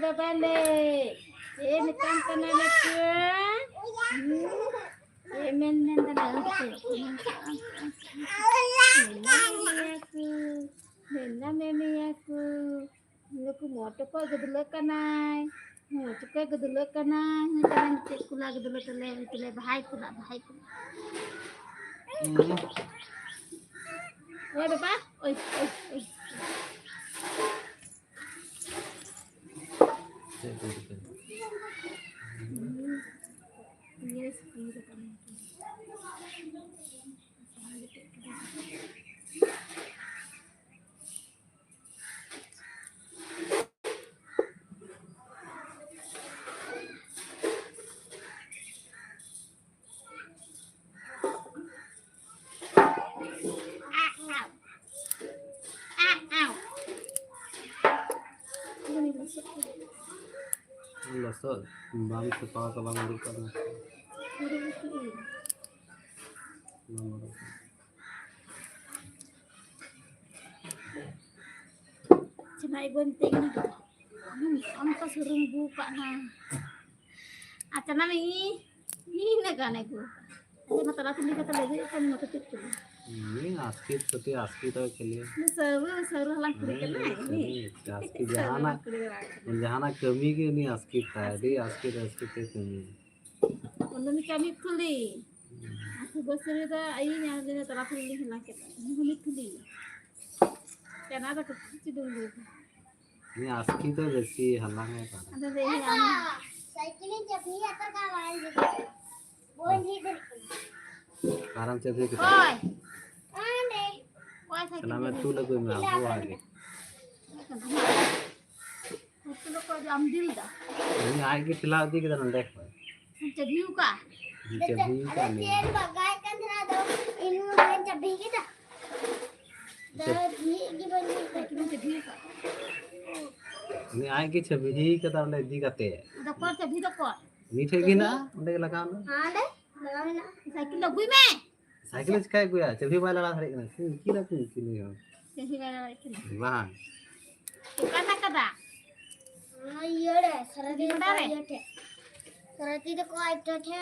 babale, nikan tanah men Nena meme aku, aku moto kok gedule kanai, moto kok gedule kanai, ngejalan kula gedule tele bahai kula. Oi bapak, oi. Yes, Losot bam sepawa ke bang di kono. Cina gunting na. Ang kasurong buka na. At na ini na ganay ko. Kasi matalatin di ka talaga kan matutit ko. Ini askit peti askit तो खेलिए Seru lang kuri ka na ini. askit jahana कमी के नहीं askit था दे askit के कमी Kalau kami tuli. Aku besar itu ayahnya dia telah tuli hilang kita. Kami tuli. Karena ada kecil dulu. ini askit तो बेसी हल्ला है का Ada deh yang साइकिल जब भी आता का आवाज देता बोल ही कर आराम से भी Oi. आने Oi saya karena मैं तू लगो मैं आपको आगे Itu lo kau ambil dah. ini आगे खिला दी के तरह देख Jadi juga. जब भी का नहीं तेल बगाए का जरा दो इनु में जब भी की दा दी की बनी Kita jadi juga. ini आगे छवि ही के तरह दी करते हैं Ada kau jadi tu kau. मीठे की ना उन्हें लगा ना हां दे लगाओ ना Saya kira gue meh. Cycle से काय गया छवि वाला ला खड़े ना की ना की नहीं हो Jadi kalau itu. वाह Kata kata. हां ये रे सरदी बड़ा रे। ये थे सरदी तो को आइटो थे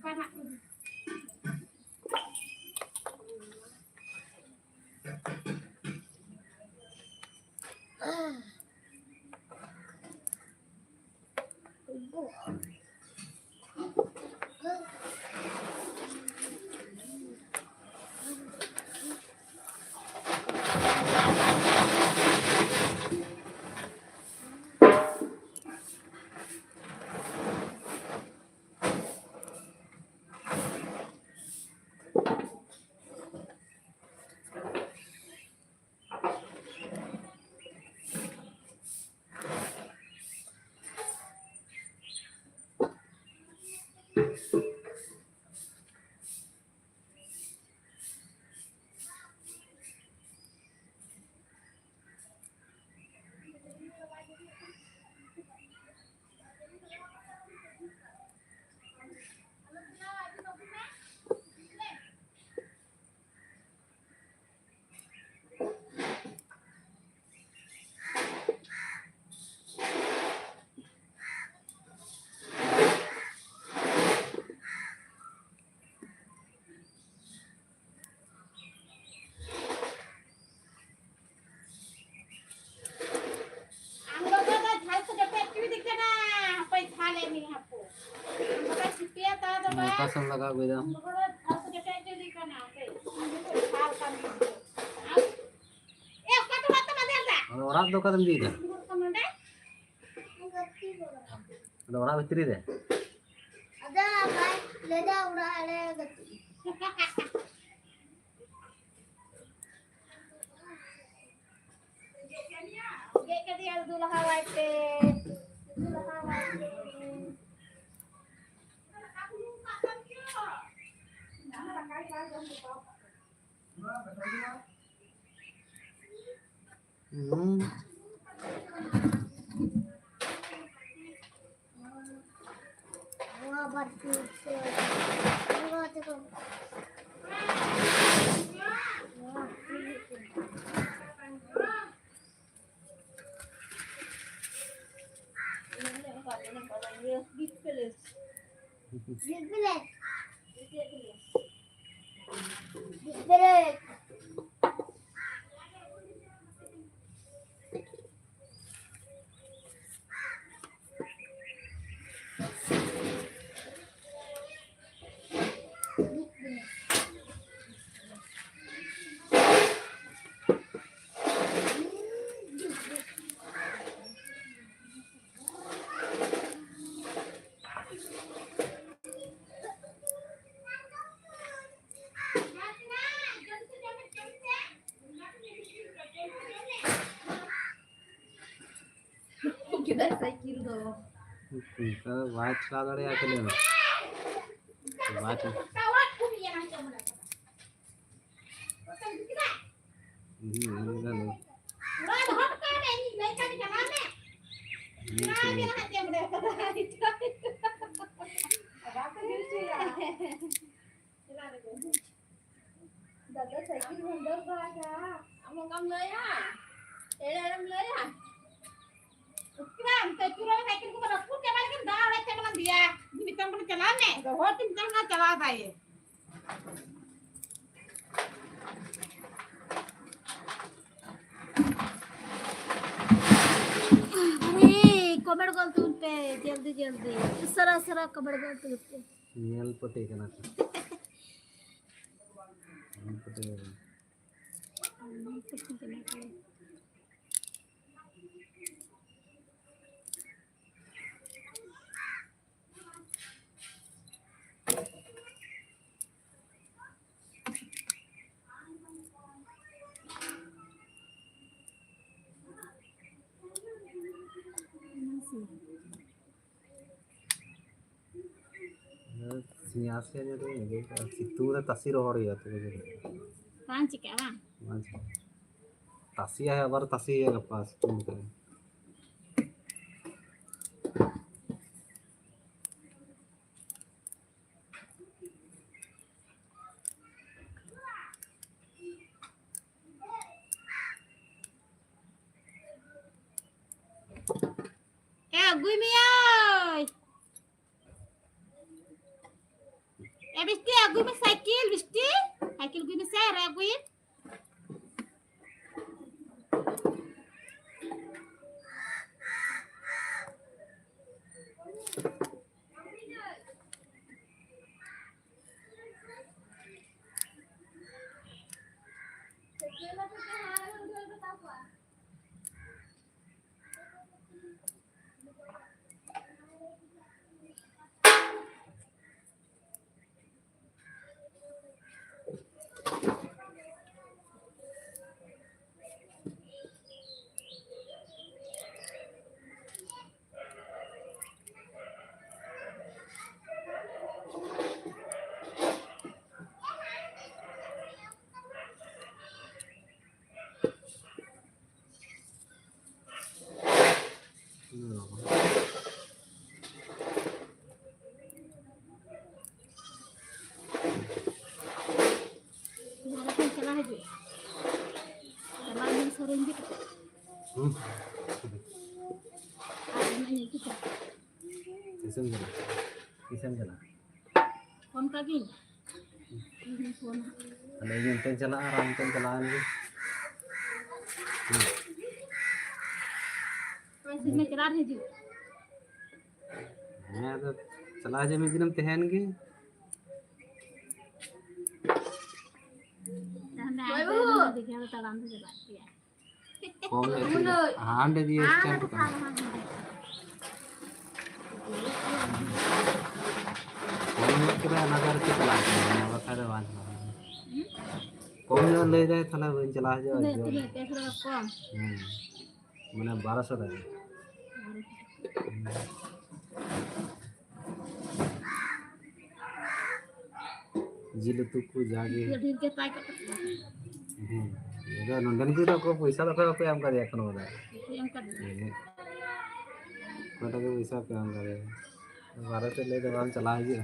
Kata. pasang lगा गया और orang दो कदम दी दे orang भितरी दे अदा भाई ले जा उड़ा ले गति वहाँ बर्फी से वहाँ देखो Kita cycle dong. वाच ला दड़े आके ले वाच हट का नहीं नहीं का चला में ना के ना जेम दे रात गिरती है चला रे दादा साइकिल में अंदर भागा हम काम ले आ ए ले आ Kram, kira साइकिल को रखूं के बाद के दाव ऐसे बना दिया मितम को चलाने तो हो तुम चलना चला भाई अरे कमेंट कर तू पे जल्दी जल्दी सरा सरा कमेंट कर तू पे नेल पटे करना नेल पटे सियासे ने तो सितूर तसी रोहर या तो पांच क्या वा तसी है अबर तसी है पास तुम करे ए गुमिया ए बिस्टी अगुई में साइकिल बिस्टी साइकिल गुई में से रे अगुई चला है जी चला में सरेंगे किसम चला फोन का भी फोन अरे ये इंटेन चला आराम से चला आने वैसे में चला है जी मैं तो चला जे में दिन तहन के हमने देखा तो आराम से चला दिया कौन हां दे दिए स्टैंड का कौन किरा नगर के चला के बता रे बात कौन ले जाए थाला वही चला जाए पैसा कम मैंने 1200 दे जिले तू को जागे ढील के ताई ये नंदन की तो को पैसा तो को हम कर एक न बता एम कर बेटा के पैसा पे हम करे 1200 ले तो हम चला है जी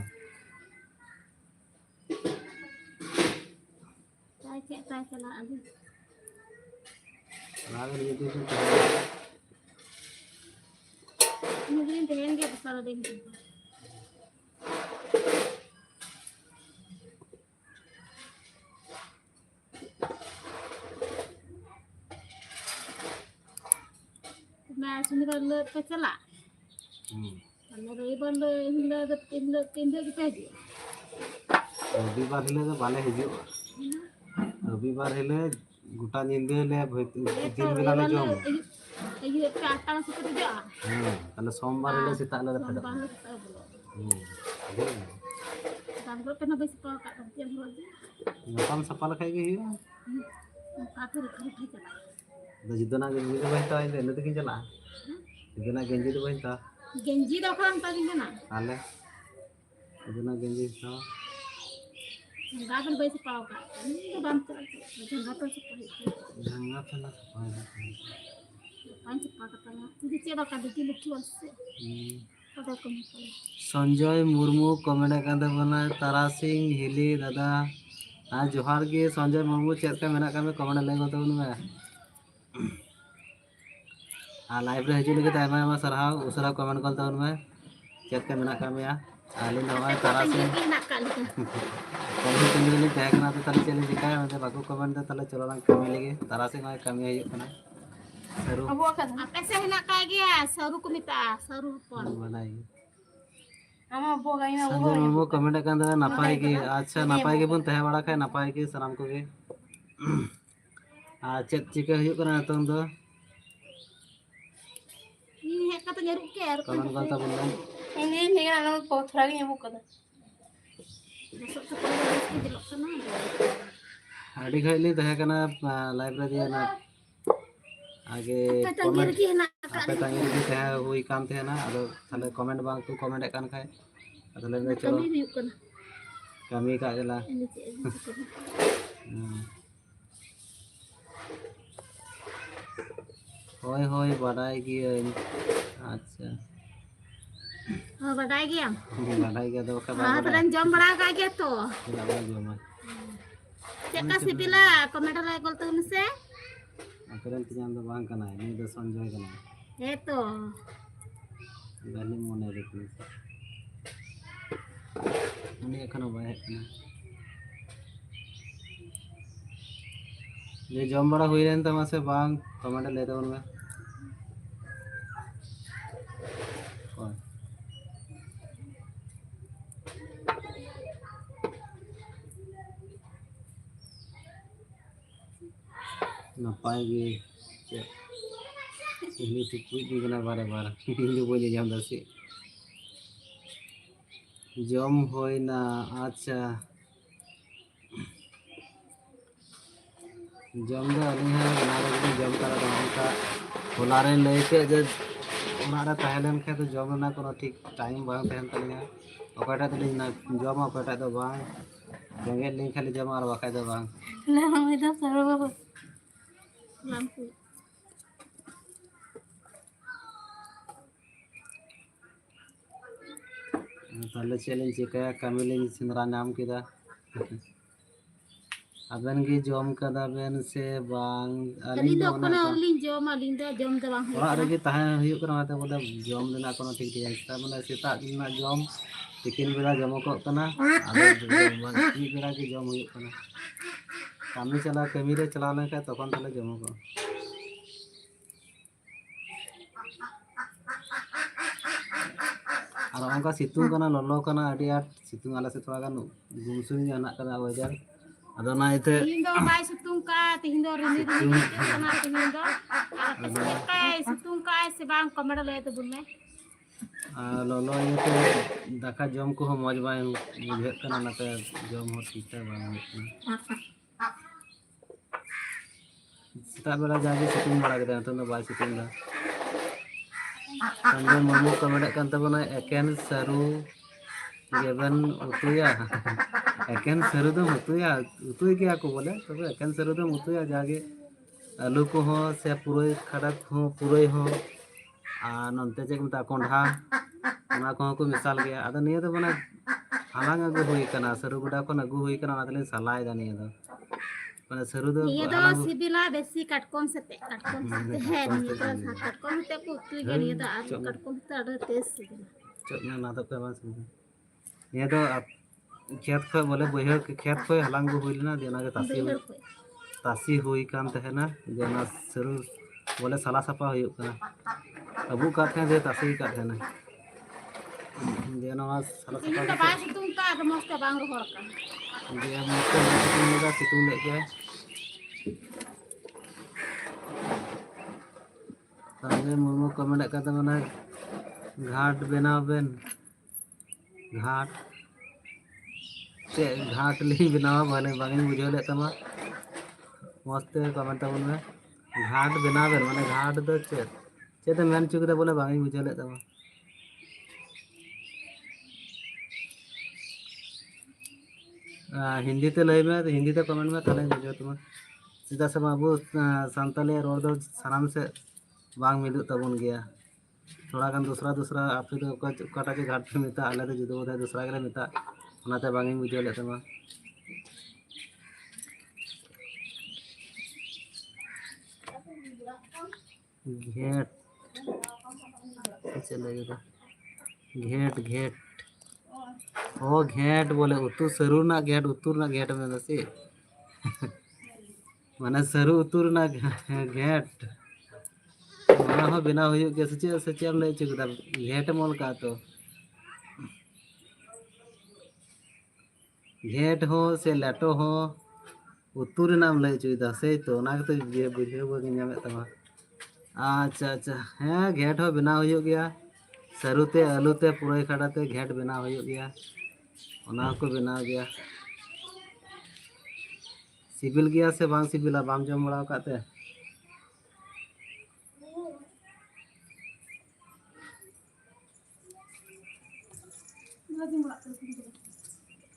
ताई चला अभी चला कर ये तो मुझे देंगे सारा दिन मैं सुनिकर ले पे चला हमने रविवार ले तीन दिन के जी रविवार ले तो बाले हिजो रविवार ले गोटा नींदे ले तीन बेला ले जम ये पे आटा से तो जा ताले सोमवार ले सेता ले फेड काम को ना बस का करते हम लोग नकाम सफल खाई गई काफी रखा चला जिदना गेंजी तो बहता है ने तो किन चला जिदना गेंजी तो बहता गेंजी दो खान ता दिन ना आले जिदना गेंजी तो गाबन बैस पाओ का तो बम तो जंगा तो से जंगा पहला सफाई पांच पाका ता तुझे चेबा का दी लुकी वसे पता कम पड़े संजय मुर्मू कमेंट कर बना तारासिंह हिली दादा हाँ जोहार गे संजय मुर्मू चेक का मेना का में कमेंट ले गो तबन में हाँ लाइव रे हजू लगे तायमा मा सरहाव उसरा कमेंट कर तबन में चेक का मेना का में आली नवा तारासिंह की ना का लिखा कभी कभी तहक ना तो तले चले दिखाया मतलब बाकू कमेंट तो तले चलो ना कमी लगे तारासिंह में कमी है कना सरू अब वो का आपे से ना का गया सरू को मिता सरू पर बनाई हम बोगाई ना संजय मुर्मू कमेंट कर नपाय की अच्छा नपाय के बन तहे बड़ा खाए नपाय की सलाम को गे चेक चिका हुई करना तुम तो ये है का तो जरूर के यार कमेंट करता बोलना ini tinggal anak kotor lagi nyamuk kada masuk ke kelas di belok sana आड़ी खाइली तहे कना लाइब्रेरी ना आगे tanggir ki nak आपे तांगी दी तहे हुई काम थे ना अदो थाले कमेंट बांग तू कमेंट कान खाए अदो ले चलो kami huyuk kana कमी का जला ini cik होय होय बड़ाई की अच्छा oh badai giam बड़ाई के दो का ah teran jam bada ka gitu लगा जो मैं cek kasih bila komentar like gol tuh se अकरन तिजान दो बांग कना नहीं दो संजय कना itu गाली मोने देखने से उन्हें एखनो बाय कना ये जम बड़ा हुई रहन तमा से बांग कमेंट लेते उनमें कौन ना पाएगी ini tuh kuit di kena bara-bara ini boleh jam dasi jom hoy na acha jom da ani ha na re jom kara da ka holare leke je onara tahlen khe to jom na kono ठीक time bang tehen taliya okata to na jom okata to bang jengel link khali jom ar bakai do bang lampu itu seru banget lampu ताले challenge चिकाया कमिलिन सिंदरा नाम किदा अबन की germ कदा Ben से बांग tadi do kono lin jom alin do jom do bang orang ada kita hiu kena mata bola jom dina kono ठीक ठीक kita mana sita dina jom tikin bela jom ko kana ada की बेला की germ हुई kana kami चला कमी रे चला ले का तखन तले जम को और उनका सितुंग कना ललो कना अडी आट सितुंग आला से थोड़ा गान गुमसुम जाना कना वजर अदो ना इते tihindo bay situng ka tihindo rini rini kana tihindo kai situng ka se bang kamera le to bulle ललो ये तो दाका जम को मौज बाय बुझे कना ना ते जम हो ठीक है बाय सीता बेला जाके सितुंग बड़ा गदा तो बाय सितुंग दा Sanjay Murmu comment kan tabana eken saru गेबन उतुया एकेन सरू दम उतुया उतुय के को बोले तबे एकेन सरू दम उतुया जागे आलू को हो से पुरोय खड़क हो पुरोय हो आ नंते जे मता कोंढा ओना को मिसाल गया आदा निया तो बना हालांग अगु हुई कना सरू गुडा को अगु हुई कना आदले सलाय दा निया दो माने सरू दो ये तो सिबिला बेसी कटकोम से है ये तो कटकोम ते को उतली के ये तो आज कटकोम ते अड़ टेस्ट सिबिला चोना ना तो के बास ये तो खेत खो बोले बहर के खेत खो हलांग हुई ना देना के तासी हुई काम तहना देना सरू बोले सला सपा हुई कना अबू काथे दे तासी काथे ना देना सला ini Sapa ka ba situng ka to mos ka bang rohor ka dia mungkin situng juga situng dek ya Sanjay Murmu comment करते मना घाट बनाव बेन घाट से घाट ली बनाव भले बागिन बुझे ले तमा मस्त कमेंट तबन में घाट बनाव बेन माने घाट दो चेत मेन चुक दे बोले बागिन बुझे ले तमा हिंदी ते लय में हिंदी ते कमेंट में ताले बुझो तुम सीधा से बाबू सांताली रोड दो सानाम से बांग मिलू तबन गया थोड़ा गान दूसरा दूसरा आप तो कटा के घाट पे मिता आले तो जुदो उधर दूसरा के मिता ओनाते बांग बुझो ले तमा घेट चले गए घेट घेट ओ घेट बोले उतु सरू ना घेट उतुर ना घेट में दसी माने सरू उतुर ना घेट ओना हो बिना हुई के सचे ले चुकदा घेट मोल का तो घेट हो से लेटो हो उतुर नाम ले चुकदा से तो ना तो ये बुझे बगे नामे तमा अच्छा अच्छा हाँ घेट हो बिना हुई गया सरुते आलूते पुरई खड़ाते घेट बिना हुई गया ओना को बिना गया सिबिल गया से बांग सिबिला बाम जम बड़ा काते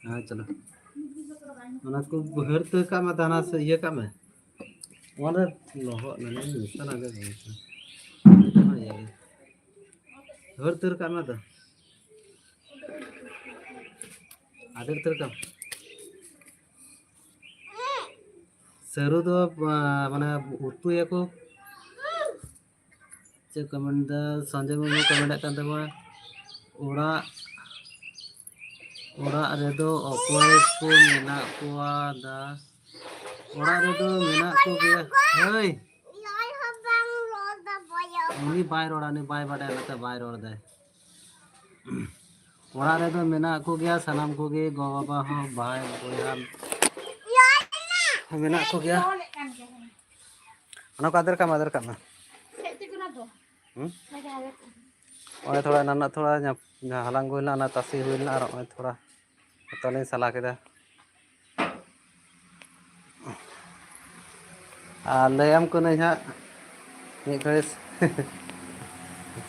हाँ चलो ओना को बहर तो का में दाना से ये का में ओना लोहो नने निसना दे हर तर का में तो आदर तर का सरू दो माने उतु याको चे कमेंट संजय मुर्मू कमेंट कान तमा ओड़ा ओड़ा रेदो अकोय को मेना कोआ दा ओड़ा रेदो मेना को गया हेय उनी बाय रोड़ा ने बाय बाडा लता बाय रोड़ दे ओड़ा रेदो मेना को गया सनाम को गे गो बाबा हो भाई बोया मेना को गया ओना को आदर का में और थोड़ा नाना थोड़ा हलांग हुईना ना तासी हुईना और थोड़ा तले सला केदा लैम को नहीं हाँ एक घड़ी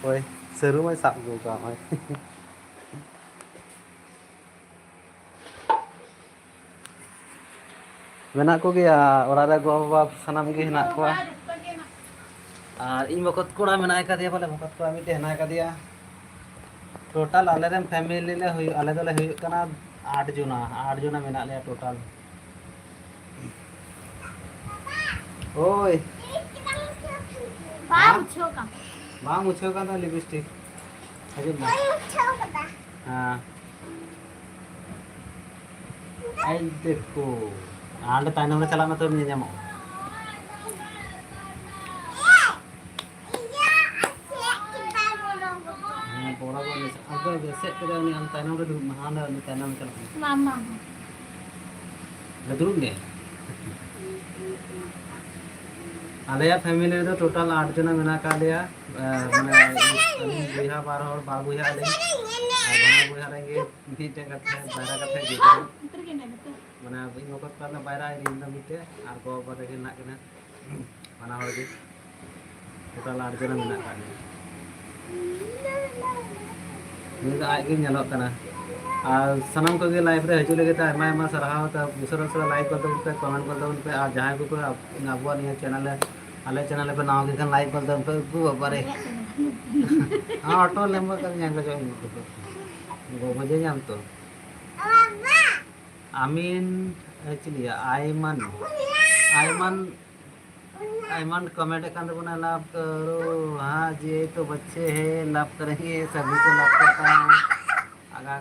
ओए सरू में साफ गो का मेना को गया ओड़ा रे गो बाबा सनाम गे हेना को और इन बकत कोड़ा मेना का दिया बोले बकत कोड़ा मिटे हेना का दिया टोटल आले रे फैमिली ले हुई आले तो ले हुई कना 8 जना मेना ले टोटल ओए बांग मुछो का तो लिपस्टिक अजब ना हां आई देखो आंड ताइनम रे चला में तो नहीं जामो बोड़ा बोले अगर जैसे करे उन्हें हम ताइनम रे महान रे ताइनम चला मामा लदरुग ने आलिया फैमिली रे टोटल 8 जना मेना का लिया माने बुया बार और बाबूया ले बाबा बुया रेंगे मीटे कथे बारा कथे गे माने इन वक्त करना बारा इन मीटे और गो बदे के ना केना माना हो गे टोटल 8 जना मेना का लिया निदा आगे नेलो कना और सनम को लाइफ रे हजू लगे आयमा आयमा सरहाव ता दूसरा दूसरा लाइक कर दो पे कमेंट कर दो पे और जहां को अबुआ निया चैनल आले चैनल पे नाव के लाइक कर दो पे को बारे हां ऑटो लेम्बर कर न्यां को जॉइन को गो बजे जाम तो आमीन एक्चुअली आयमन कमेंट कर दो ना लाभ करो हां जी तो बच्चे हैं लाभ करेंगे सभी को लाभ करता हूं आगा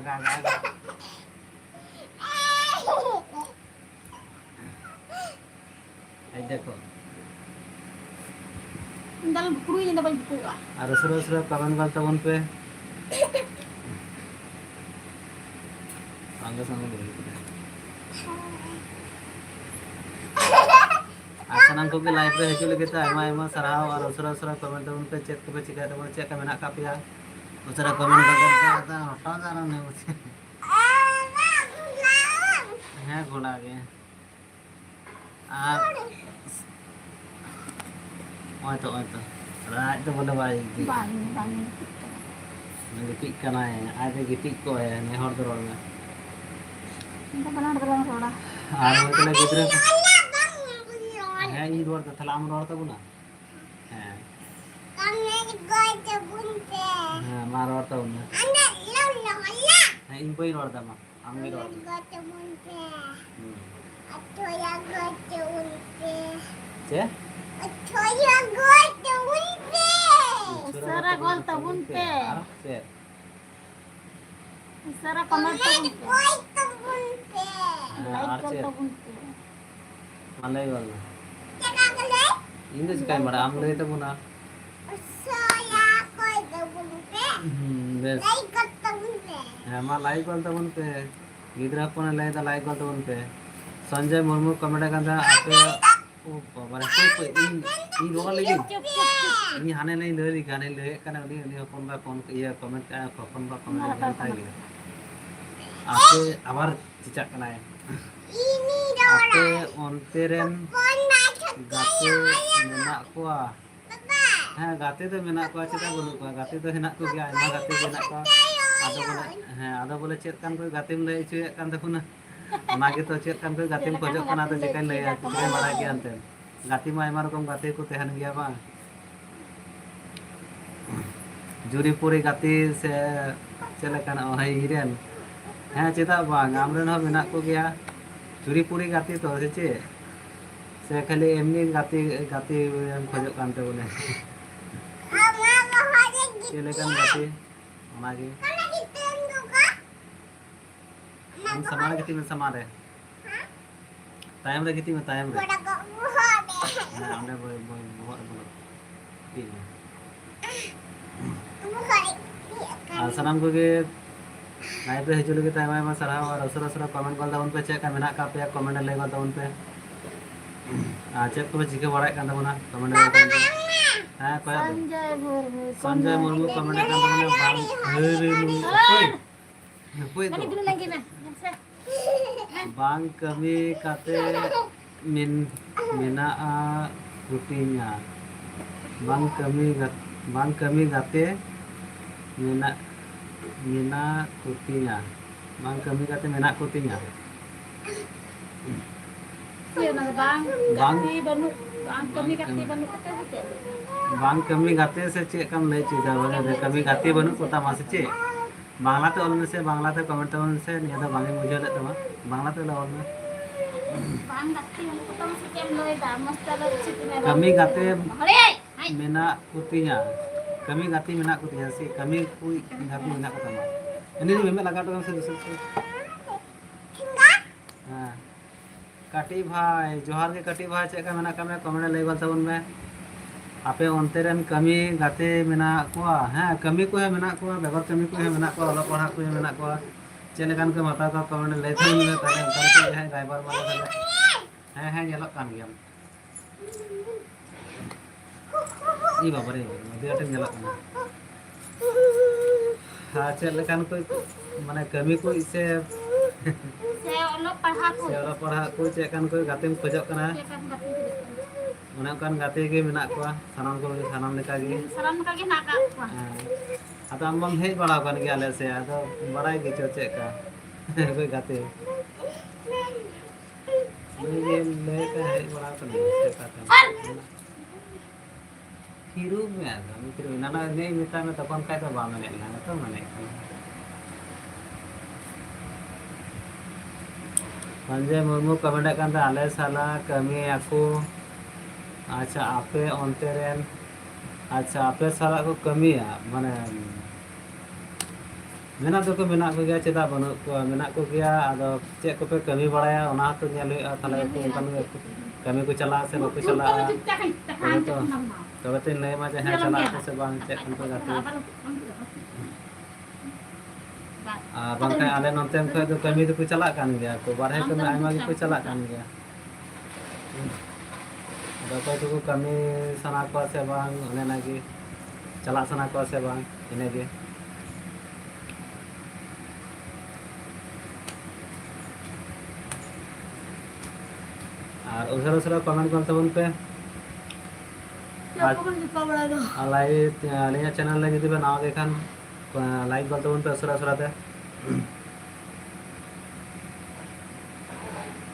आई देखो दाल बुकुई ने दबल बुकुआ और उसरा कमेंट कर तबन पे आगे संग बोल आसनम को भी लाइव रे हजू लगे आयमा आयमा सराव और उसरा कमेंट तबन पे चेक पे चिका तबन चेक का मेना का पिया उसरा कमेंट कर हटा जाना नहीं मुझे है घोड़ा गए आप ओए तो रात तो बोले भाई गिटिक करना है आज गिटिक को है नहीं हर दरोड़ में Ini kan benar dalam roda. আর ওই তাহলে গিদ্রা হ্যাঁ ই রোড তাহলে আমরা রোড তাবো না হ্যাঁ হ্যাঁ মা রোড তাবো না হ্যাঁ ইন বই রোড দামা আমি রোড চে Isara gol tabun pe. আর চে Isara comment tabun pe. আর Like gol চে tabun pe. মালাই বল ইংলিশ কাই মারা আমরা তাবো না বেশ হ্যাঁ মা লাইক করতে বলতে गिद्रा को ना लाइक लाइक करते बोलते संजय मुर्मू कमेंट करता आपे ओ बाबा रे कोई इन रोगा लगी Cup cup. इन हाने नहीं ले ली गाने ले करना नहीं फोन बा फोन ये कमेंट का फोन बा कमेंट करता है आपे आवार चिचा करना है आपे ऑनतेरन गाते मेना कोआ हाँ गाते तो मेना कोआ चिता बोलू कोआ गाते तो हेना को गया ना गाते मेना कोआ आदो बोले हाँ आदो बोले चेक कान कोई गाते में ले चुए कान तक ना नागे तो चेक कान कोई गाते में खोजो काना तो जेकान ले या तुझे मारा गया अंते गाते में आयमा रकम गाते को तेहन गया बा जुरी पूरी गाते से चले कान ओहे हिरेन हाँ चेता बा आमरेन हो मेना को गया जुरी पूरी गाते तो से खाली एमनी गाते गाते खोजो कान ते बोले चले कान गाते मागे हम समारे कितनी में समारे टाइम रे कितनी में टाइम रे हां हमने बहुत ठीक है सनम को के लाइव पे हिजुल के टाइम में सराह और असर असर कमेंट कर दाउन पे चेक मेना का पे कमेंट ले कर दाउन पे चेक को जिके बड़ाय कान दाउना कमेंट ले दाउन हां कोया संजय मुर्मू कमेंट कान दाउना कोई Mari dulu lagi nah. bang kami kate mina kutinya bang kami gate mina kutinya bang kami kate mina kutinya Iya nah bang. Bang. Kami banu. Bang kami kati banu kata gitu. bang kami gate se cek kam lay cida bane kami gate banu kota masih cek बांग्लाते ऑल से बांग्लाते comment on से निया दा बांगे मुझे ले तमा बांग्लाते ला ऑल में Bang kati banu kata masih kem loy dah mesti lo citu na. kami gate Hore ai. mena kutinya kami gati mena kutinya sih kami kui gati mena kata mah ini tuh memang लगा तो से दूसरे से हां काटी भाई जोहार के काटी भाई चेक का मेना कमे कमेंट ले गल तबन में आपे ऑनतेरन कमी गाते मेना कोआ हां कमी को है मेना कोआ बेगर कमी को है मेना कोआ वाला पढ़ा को है मेना कोआ चेले कान के माता का कमेंट ले थे में ताले उनका के है ड्राइवर वाला ताले हां येलो कान गया ई बाबा रे देटे येलो कान हां चेले कान को माने कमी को इसे Saya lo paham ko. से वाला पढ़ा को चेक कान को गाते में खोजक कना Cekan kati. उन्हें कान गाते के मेना कोआ सनम को सनम लेका गे Salam kaki nak apa? आता हम हेज बड़ा बन गया ले से तो बड़ा के चोचे का कोई गाते ये ले का हेज बड़ा कर से का हिरू में आता मित्र नाना नहीं मिता में तो कौन का तो बा में ना तो मने संजय मुर्मू कमेंट करता आले साला कमी aku अच्छा आपे ऑनतेरन अच्छा आपे साला को कमी है माने मेना तो को मेना को गया चेदा बनो को मेना को गया आदो चेक को पे कमी बढ़ाया ओना तो नेल थाले को उनका कमी को चला से बाको चला तो ते नहीं मजा है चला से बांग चेक को गाते बांग आले नोते को तो कमी तो को चला कान गया को बारहे कमी आइमा को चला कान गया तो तो कमी सना को से बांग ओने नागी चला सना को से बांग इने गे और उधर उधर कमेंट करते बन पे लाइक चैनल ले जुदी नाव देखान लाइक करते बन पे असरा असराते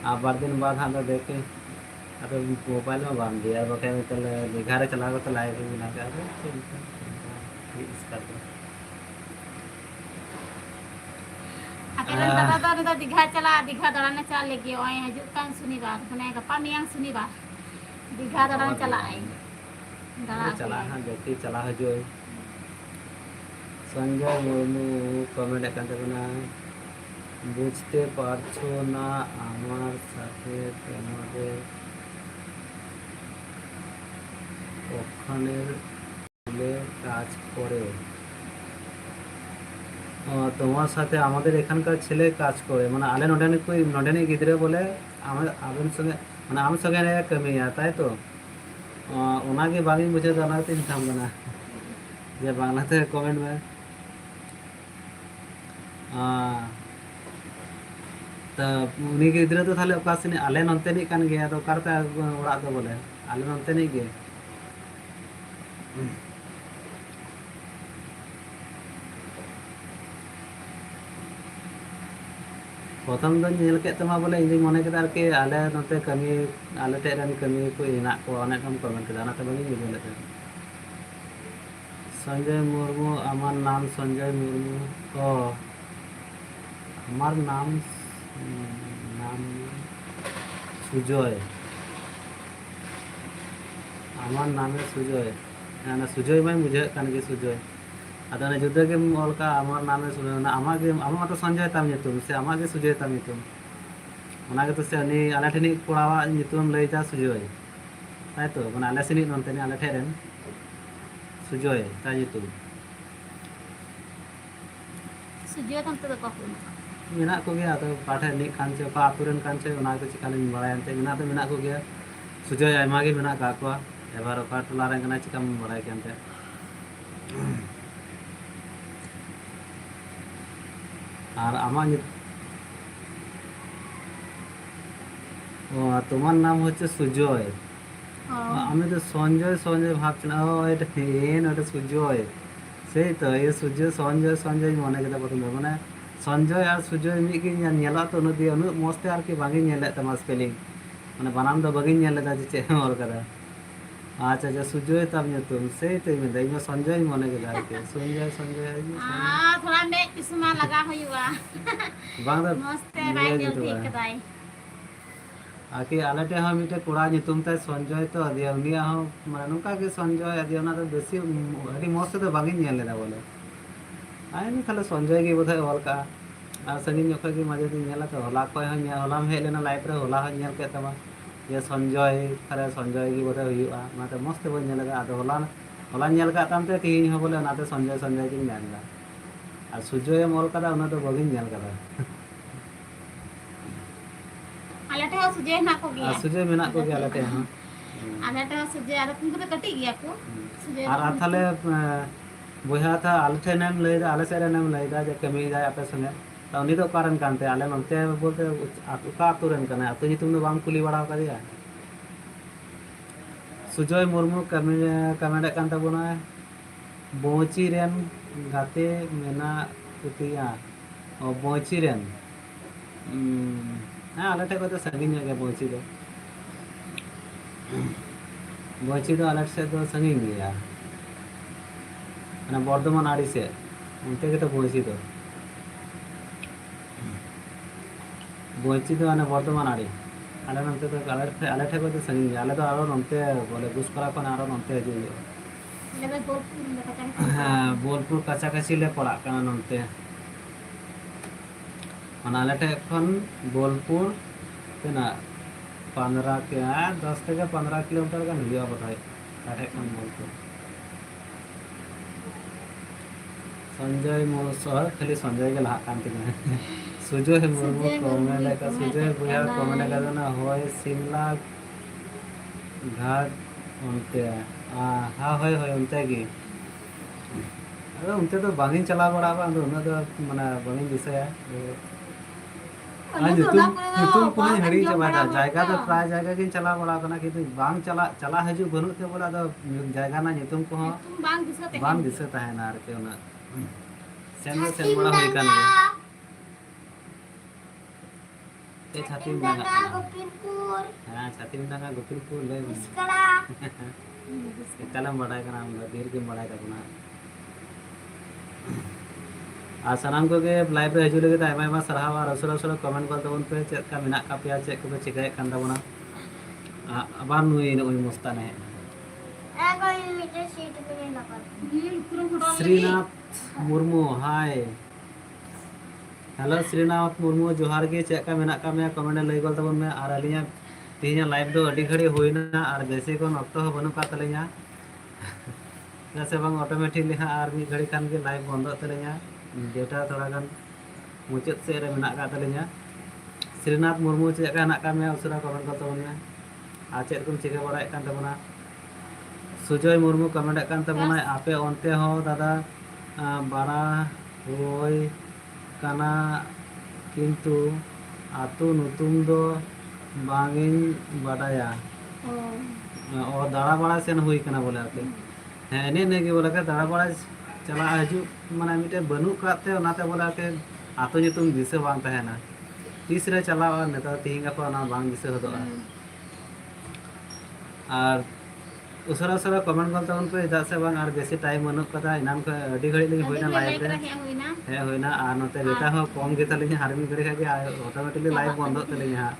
आप बार दिन बाद हाँ तो देखे अब मोबाइल में बांध दिया बखे चले दीघा रे चला गो तो लाइव भी बना के अरे इसका तो अकेले दादा दादा दीघा दौड़ाने चला लेके ओए हजु कान शनिवार मने गप्पा मियांग शनिवार दीघा दौड़ाने चला आई चला हाँ देखी चला हजो संजय मुर्मू कमेंट একান্তে না বুঝতে পারছো না আমার সাথে তোমাদের ওখানের ছেলে কাজ করে তোমার সাথে আমাদের এখানকার ছেলে কাজ করে মানে আলে নডেনি গিদ্রে বলে আমার আবেন সঙ্গে মানে আমার সঙ্গে কামিয়া তাই তো ওনাকে বাঙি বুঝে তো ওনাকে তিন থামবে না যে বাংলাতে কমেন্ট में ता उनी गिद्रा तो थाले ओका सेनी आले नंते नि कान गया तो करता ओड़ा तो बोले आले नंते नि गे प्रथम दो नेल के तमा बोले इंज मने के आरके आले नंते कमी आले टेरन कमी को इना को अने कम कमेंट के दाना तो बनी बोले संजय मुर्मू আমার নাম संजय मुर्मू ओ আমার নাম সুজয় আমার নামে সুজয় না সুজয় मैं बुझे कान के सुजय अदा ने जुद्ध के मोल का আমার नामे सुजय ना आमागे आमा तो संजय ताम नितुम से आमागे सुजय ताम नितुम ओनागे तो से अनि आले ठेनी कोड़ावा नितुम लई जा सुजय ताई तो माने आले सेनी नंते ने आले ठेरेन सुजय ताई नितुम सुजय तम तो को मेना को गया तो पाठे नि कांचे पा आतुरन कांचे ओना को चिकालिन बड़ायनते मेना तो मेना को गया सुजय आयमा गे मेना का को एबार का टोला रे कना चिकाम बड़ाय केनते আর আমার ও তোমার নাম হচ্ছে সুজয় আমি তো সঞ্জয় সঞ্জয় ভাবছিলাম ও এটা এন ওটা সুজয় সেই তো এই সুজয় সঞ্জয় সঞ্জয় মনে কেটে প্রথম মানে সঞ্জয় আর সুজয় মিকি নেলা তো নদী অনু মস্তে আর কি বাগি নেলে তোমার স্পেলিং মানে বানান তো বাগি নেলে दा যে और करा अच्छा अच्छा सुजय तब ने तुम से तो में दई में संजय मने के दार के संजय संजय थोड़ा में किस्मा लगा हुआ बांग मस्त है भाई जल्दी कदाई आके आलटे हम मिटे कोड़ा नितुम ते संजय तो अदिया उनिया हम माने नुका के संजय अदिया ना तो बेसी अडी मस्त तो बागी नेल लेदा बोले आय नि खाली संजय के बोधय ऑल का आ संगी नखा के माजे दिन नेला तो होला कोय हम होला में हे लेना लाइफ रे होला हम नेल के तमा ये संजय थारे संजय की बोधय हुआ ना तो मस्त बन नेल का तो होला होला नेल का ताम ते तीन हो बोले ना तो संजय संजय की नेला आ सुजय मोल का ना तो बागी नेल का आलटे हो सुजय ना को गया सुजय मेना को गया आलटे हां आलटे हो सुजय आर तुमको तो कटी गया को सुजय और थाले बुहा था आलटे नाम लैदा आले सेरे नाम लैदा जे कमी जाय आपे संगे तो उनी तो कारण कानते आले नंते बोलते का आतुरन कना तो तुम तो बाम कुली बड़ा का दिया सुजय मुर्मू कमेंट कान तबना बोची रेन गाते मेना पुतिया और बोची रेन हाँ आलटे को तो संगीन गया बोची तो आलट से तो संगीन गया ना बर्धमान आड़ी से उनते के तो बोची तो आने बर्धमान आड़ी आले नंते तो आलटे को तो संगीन गया आले तो आरो नंते बोले गुस्करा को आरो नंते जो हाँ बोलपुर काचा काची ले पड़ा कना नंते आलटे बोलपुर तना 15 के 10 থেকে 15 किलोमीटर का हुआ बताए बोलपुर संजय मोसर खाली संजय के लहा कांति सुजय मुर्मू कमेंट का सुजय बुया कमेंट का ना होय शिमला घाट उनते हाँ होय होय उनते की अरे उनते तो बांगिन चला बड़ा बा उन तो माने बांगिन दिसे नितुम कुने हड़ी चबाटा जायगा तो प्राय जायगा किन चला बड़ा कना किंतु बांग चला हजू बनु ते बोला तो जायगा ना नितुम को बांग दिसे तहना आर के उना सेन बड़ा होई कान छाती Indah menang kak Gopinpur, हाँ छाती menang गुपिल को ले sekolah. कलम बढ़ाए का नाम धीर के बढ़ाए का गुना आ सामान को के लाइव रे हजू लगे आयमा आयमा सरहाव और असर असर कमेंट कर तबन पे चेक का मेना का पे चेक को चिकाय कान तबना आबार नुई नुई मस्ताने Aku ini itu sih itu punya nakal. पूरा photo Srinath Murmu hi hello Srinath Murmu जोहार के चेक का मेना का मैं कमेंट लई गल तबन में और अलिया तीन लाइव दो अडी घड़ी होइना और बेसी कोन अक्तो हो बनु का तलेया जैसे बंग ऑटोमेटिकली हां और मी घड़ी खान के लाइव बंद तलेया डेटा थोड़ा गन मुचाद से रे मेना का तलेया श्रीनाथ मुर्मू चेक का ना का मैं उसरा कमेंट कर तबन में आ चेक कुम चिका बड़ाय कान तबना सुजय मुर्मू कमेंट कान तबना आपे ओनते हो दादा बड़ा होय काना किंतु आतु नुतुम दो बांगिन बड़ाया और दाड़ा बड़ा सेन हुई कना बोले आके हाँ एने ने के बोले के दाड़ा बड़ा चला हजू माने मिटे बनु काते ओनाते बोले आके आतु नुतुम दिसे बांग तहेना तीस रे चला नेता तिहिं गापा ना बांग दिसे होदोआ और उसरा उसरा कमेंट कर तबन पे जा से बांग और बेसी टाइम बनु कदा इनाम को अडी घड़ी लगी होइना लाइव रे है होइना और नते डेटा हो कम गे तलिन हारमी घड़ी खागे ऑटोमेटिकली लाइव बंद तलिन हां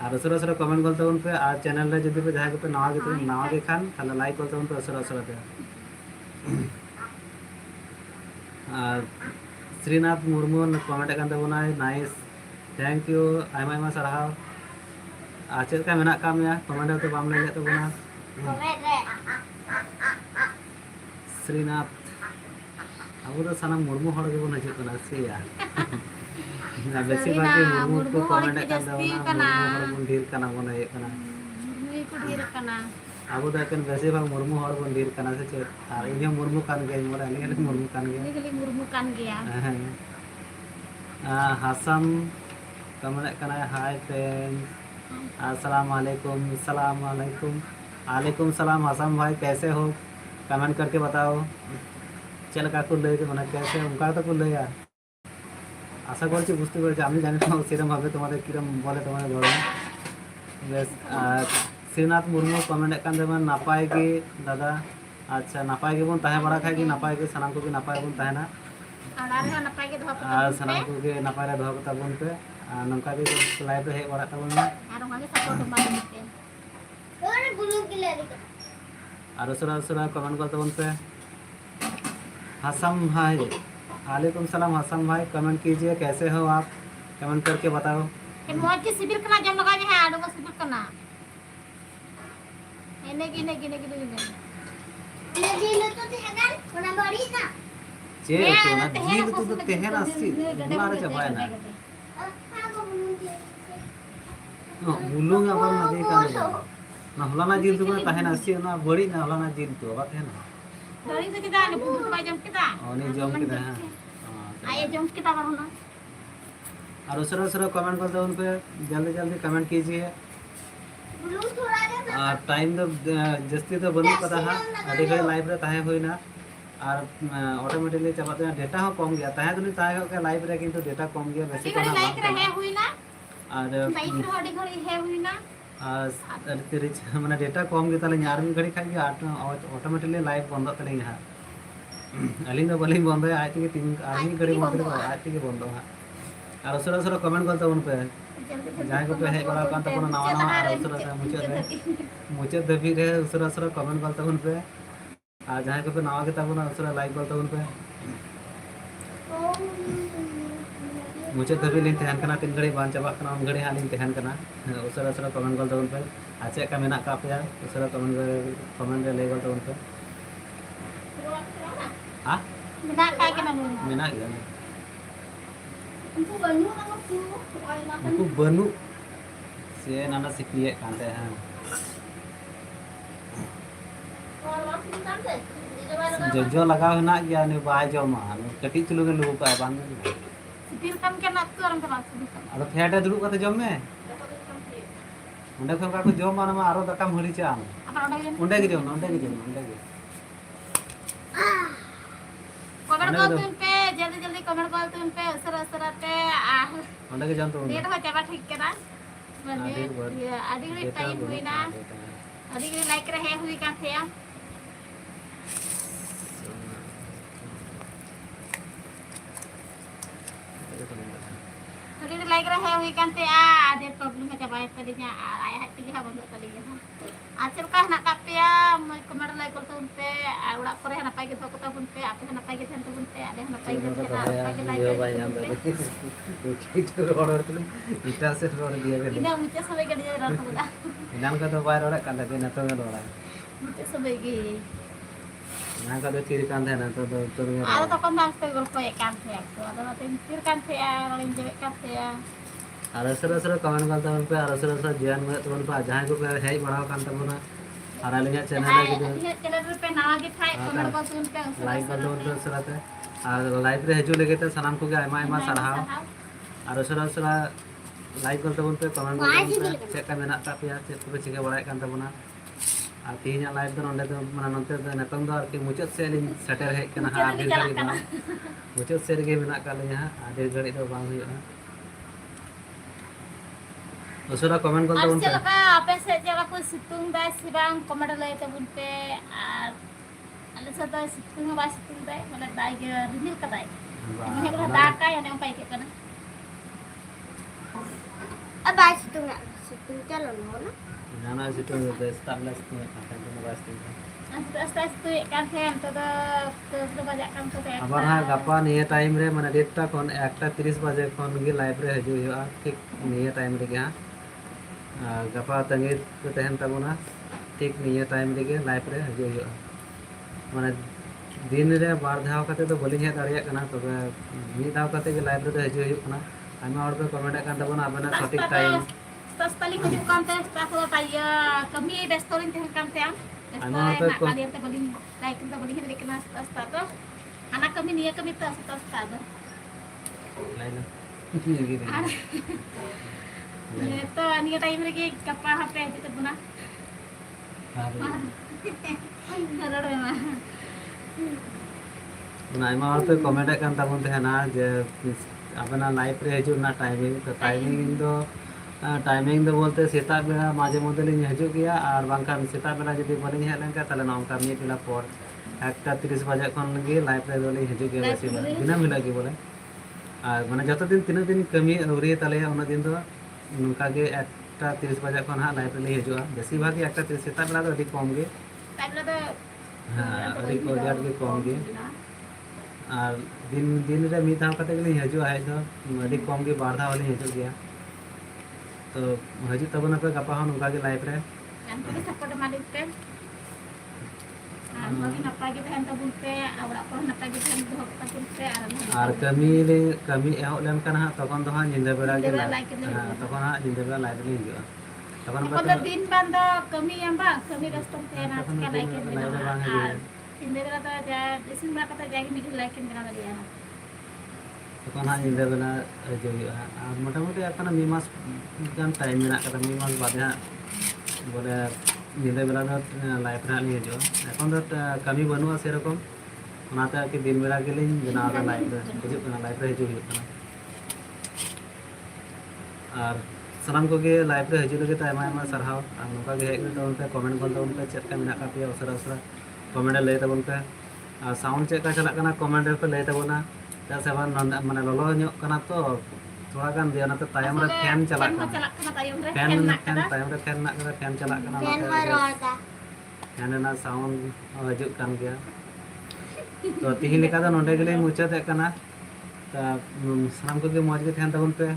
और उसरा उसरा कमेंट कर तबन पे और चैनल रे जदी पे जहां के पे नवा गे खान ताले लाइक कर तबन पे उसरा उसरा पे और श्रीनाथ मुर्मू कमेंट कान तबना नाइस थैंक यू आयमा आयमा सरहाव आ चेक का मेना का मेया कमेंट तो बाम ले तबना Komen deh. श्रीनाथ अब तो साना मुर्मू हड़ के बन हजू कना सिया ना बेसी भागे मुर्मू को कमेंट कान तबना मुर्मू बन ढेर कना बन हे कना मुर्मू को ढेर कना अब तो एकन बेसी भाग मुर्मू हड़ बन ढेर कना से चेक और इने मुर्मू कान गे मोला इने मुर्मू कान गे ini मुर्मू कान गया हसम कमेंट कना हाय फ्रेंड अस्सलाम वालेकुम सलाम वालेकुम वालेकुम सलाम हसम भाई कैसे हो कमेंट करके बताओ चल का को ले माने कैसे उनका तो को ले यार आशा করছি বুঝতে পেরেছি আমি জানি না সেরকম ভাবে তোমাদের কিরকম বলে তোমাদের বড় বেশ শ্রীনাথ মুর্মু কমেন্ট কান দেবেন নাপায় কি দাদা আচ্ছা নাপায় কি বন তাহে বড়া খায় কি নাপায় কি সানাম को নাপায় বন তাহে না और आरे नपाय के धोप আর সানাম को নাপায় রে ধোক তাবন पे नंका के लाइव रे हे बड़ा तबन में और उनके सपोर्ट मारते Orang bulu gila nih. और उसरा उसरा कमेंट कर तबन पे हसम भाई वालेकुम सलाम हसम भाई कमेंट कीजिए कैसे हो आप कमेंट करके बताओ ये मौज के शिविर करना जब लगा है आडो को शिविर करना इने गिने Jadi lu tuh teh kan, mana bari na? चे तो ना जील तो तेहना सी बुला रे चबाय ना Aku belum dia. बुलू ना पर ना दे का ना हलाना जील तो ना तहेना सी ना बड़ी ना हलाना जील तो बात है ना dari itu kita ada buku apa jam kita और नहीं जम के हां ayo jam kita baru ना और उसरा उसरा कमेंट कर दो उन पे जल्दी जल्दी कमेंट कीजिए Belum suratnya. टाइम तो जस्ती तो बनु पता है अभी घड़ी लाइव रे ताहे होइना और ऑटोमेटिकली चबाते हैं डेटा हो कम गया ताहे तो नहीं ताहे के लाइव रे किंतु डेटा कम गया बेसी घड़ी लाइक रहे हुई ना और लाइक रे घड़ी है हुई ना रिच माने डेटा कम गया ताले यार भी घड़ी खाई ऑटोमेटिकली लाइव बंद तले हां अलिंग तो बलिंग बंद है आज के 3 आदमी घड़ी बंद है आज के बंद है और उसरा उसरा कमेंट करते उन पे जहां को पे है बड़ा कान तो कोनो नवा नवा और उसरा मुझे दबी रे उसरा उसरा कमेंट करते उन पे और जहां को पे नवा के तब ना उसरा लाइक करते उन पे मुझे दबी लिन तहन कना 3 घड़ी बान चबा कना उन घड़ी हालिन तहन कना उसरा उसरा कमेंट करते उन पे आचे का मेना का पे उसरा कमेंट ले करते उन पे हां मेना काय के ना मेना गया Aku banyak nama ku. उनको बनु से नाना सिपिए कांते हैं जो जो लगा ना गया ने बाय जो मा कटी चलो के लोग का बांध शिविर कम के ना तो orang kelas अरे फेटे दुड़ू कते जम में उंडे खन का को जम माने मा आरो दका मरी चाम apa orang yang उंडे के जम उंडे के कमेंट कर तुम पे जल्दी जल्दी कमेंट कॉल तुम पे असरा पे ओंडे के जान तो डेट हो चाबा ठीक करा आधी बार आदि घड़ी टाइम हुईना आदि घड़ी लाइक रे हे हुई का थे आदि घड़ी लाइक रे हे हुई का थे आदि प्रॉब्लम है चाबा तदिnya आया है तिहा बंद तदिnya आचर का ना कापिया कमेंट लाइक करते उनपे उड़ा करे है नापाई के थको ता उनपे आपे नापाई के थन तो उनपे आदे नापाई के थन नापाई के यो लाइक भाई हम ठीक रोड तुम इटा से रोड दिया के ina mucha sabe que dia ran tu dah इनाम का तो बाहर रोड kan tapi nato में रोड mucha sabe ge ना का तो चिर kan है ना तो ada to kan bang te grupo e kan te tu ada na te tir kan te lain je kan te अरसर कमेंट करता हूं पे अरसर ज्ञान में तो पे जहां को है बड़ा कान तबना आरा लिया चैनल रे चैनल पे नावा के थाई कमेंट को तुम पे लाइक कर दो तो सरते और लाइव रे हजू लगे तो सलाम को आयमा आयमा सरहाव अरसर लाइक कर तबन पे कमेंट कर चेक का मेना का पे चेक को चिके बड़ा कान तबना आ तीन लाइव तो नंदे तो माने नंते तो नतम दो आरके मुचत से लिन सेटर है कना आधे घड़ी बना मुचत से गे मेना का ले यहां आधे घड़ी तो बांग हुआ उसरा कमेंट कर और तबन पे चलका आपे से जगह को सितुंग दाय सिबांग कमेंट ले तबन पे और अले से तो सितुंग बा सितुंग दाय मतलब दाय के रिमिल का दाय मैं को दा का या ने पाई के कना अब आज तुम चलो ना जाना सितुंग दे स्टाबलेस तो आता है वास्ते आस्ते आस्ते kan थे तो बजा काम तो আবার হ্যাঁ গাপা নিয়ে টাইম রে মানে ডেটটা কোন 1:30 বাজে কোন গে লাইভ রে হজু हुआ ठीक নিয়ে টাইম রে গা গাপা তঙ্গে তো তহন তাবনা ঠিক নিয়ে টাইম রে গে লাইভ রে হজু हुआ মানে दिन रे बार धाव कते तो बलिंग हे दाड़िया कना तबे मी धाव कते गे लाइव रे हजू हुआ कना आइमा और पे कमेंट kan ताबना आबना सटीक time terus paling hujung konten aku kayak kami restoran teh kan teh Ano pe ko kalian teh paling like kita paling hari kena start anak kami nih kami tuh start line ये गे itu nih time lagi kapal HP itu guna ada memang ना आइमा और पे comment kan ताबन तहना जे अपना live रे हजू ना timing तो टाइमिंग दो टाइमिंग दो बोलते सेता बेला माजे मध्य लिंग हजू गया और बांकान सेता बेला जदि बलिंग हेज लेनका ताले नौका मी बेला पर 1:30 बजे खन गे लाइव रे दोली हजू गया बेसी बेला दिना मिला के बोले और माने जत दिन तीन दिन कमी अवरी ताले उन दिन दो नुका गे 1:30 बजे खन हा लाइव रे हजू बेसी भागी 1:30 सेता बेला दो अधि कम गे time itu हां अधि को जाट गे कम गे और दिन रे मी धाव कते गे हजू है तो अधि कम गे बार धाव वाली हजू गया तो हजू तबना पे गपा हन उनका के लाइव रे nanti kita pada malik teh mungkin apa kita hendak bunte awak kau nak kita hendak hok tak bunte और कमी एहो लेन kan ha तखन तो हा जिंदा बेला के तखन हा जिंदा बेला लाइव रे हिजुआ तखन pada din banda kami yang bang kami restoran teh nak sekali lagi दिन बेला तो जा इसिन बड़ा कता जाके मिडिल लाइक में बना दिया तखन हा जिंदा बेला जो और मोटा मोटी अपन मी मास गान टाइम मेना कता मी मास बाद हा बोले जिंदा बेला लाइव रे हाली हिजुआ এখন তো कमी बनुआ से रकम ओनाते कि दिन बेला के लिए बना लाइव रे हिजुआ कना लाइव रे हिजुआ कना और सामान को गे लाइव रे हजू लगे आयमा आयमा सरहाव और नौका गे हेज तो उनपे कमेंट कर उनपे चेक का मेना का पे उसरा उसरा कमेंट ले तबन पे और साउंड चेक का चला कना कमेंट पे ले तबना ता से माने ललो ᱧᱚᱜ कना तो थोड़ा गान दिया ना तो तायम रे फैन चला फैन तायम रे फैन ना फैन चला कना फैन में रोता फैन ना साउंड हजू कान गया तो तिहि लेका तो नोंडे गेले मुचात कना ता साम को के मौज के थैन तबन पे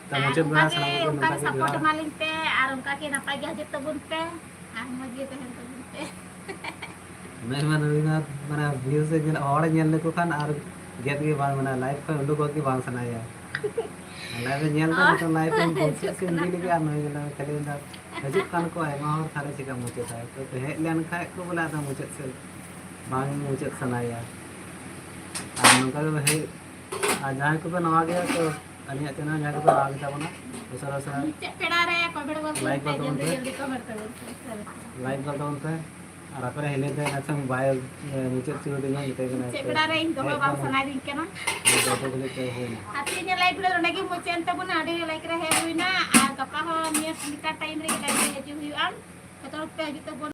ता मुचात बड़ा साम को उनका नोंडा सपोर्ट मालिक पे और उनका के नापाई के हजे तबन पे और मौज के तहन तबन पे नहीं माने व्यूज से जन और ñel ने को खान और गेट के बाद माने लाइव पे उंडो को की बांग सनाया लाइव ñel तो लाइव पे पहुंचे से मिल गया नहीं ना खाली ना हजू कान को है और थारे चिका मुचे था तो हे लेन खाए को बोला था मुचे से बांग मुचे सनाया और उनका है आ जहां को नवा गया तो अनिया चैनल जहां को आ गया बना दूसरा सा पेड़ा रे कमेंट बोल लाइक कर दो जल्दी जल्दी कमेंट कर लाइक कर दो उन पे ᱟᱨ ᱟᱯᱮ ᱦᱮᱞᱮ ᱫᱮ ᱱᱟᱥᱟᱝ ᱵᱟᱭ ᱢᱩᱪᱟᱹᱫ ᱪᱩᱲᱤ ᱧᱮ ᱤᱛᱮ ᱠᱟᱱᱟ ᱪᱮᱫ ᱵᱮᱲᱟ ᱨᱮ ᱤᱧ ᱫᱚᱦᱚ ᱵᱟᱝ ᱥᱟᱱᱟᱭᱤᱧ ᱠᱟᱱᱟ ᱡᱚᱛᱚ ᱜᱮᱞᱮ ᱪᱟᱭ ᱦᱩᱭᱱᱟ ᱟᱛᱤ ᱧᱮ ᱞᱟᱭᱤᱵ ᱨᱮ ᱚᱸᱰᱮ ᱜᱮ ᱢᱩᱪᱟᱹᱫ ᱮᱱ ᱛᱟᱵᱚᱱᱟ ᱟᱹᱰᱤ ᱞᱟᱭᱤᱠ ᱨᱮ ᱦᱮᱡ ᱦᱩᱭᱱᱟ ᱟᱨ ᱜᱟᱯᱟ ᱦᱚᱸ ᱱᱤᱭᱟᱹ ᱴᱟइम ᱨᱮ ᱦᱤᱡᱩᱜ ᱦᱩᱭᱩᱜᱼᱟ ᱡᱚᱛᱚ ᱦᱚᱲ ᱯᱮ ᱦᱤᱡᱩᱜ ᱛᱟᱵᱚᱱ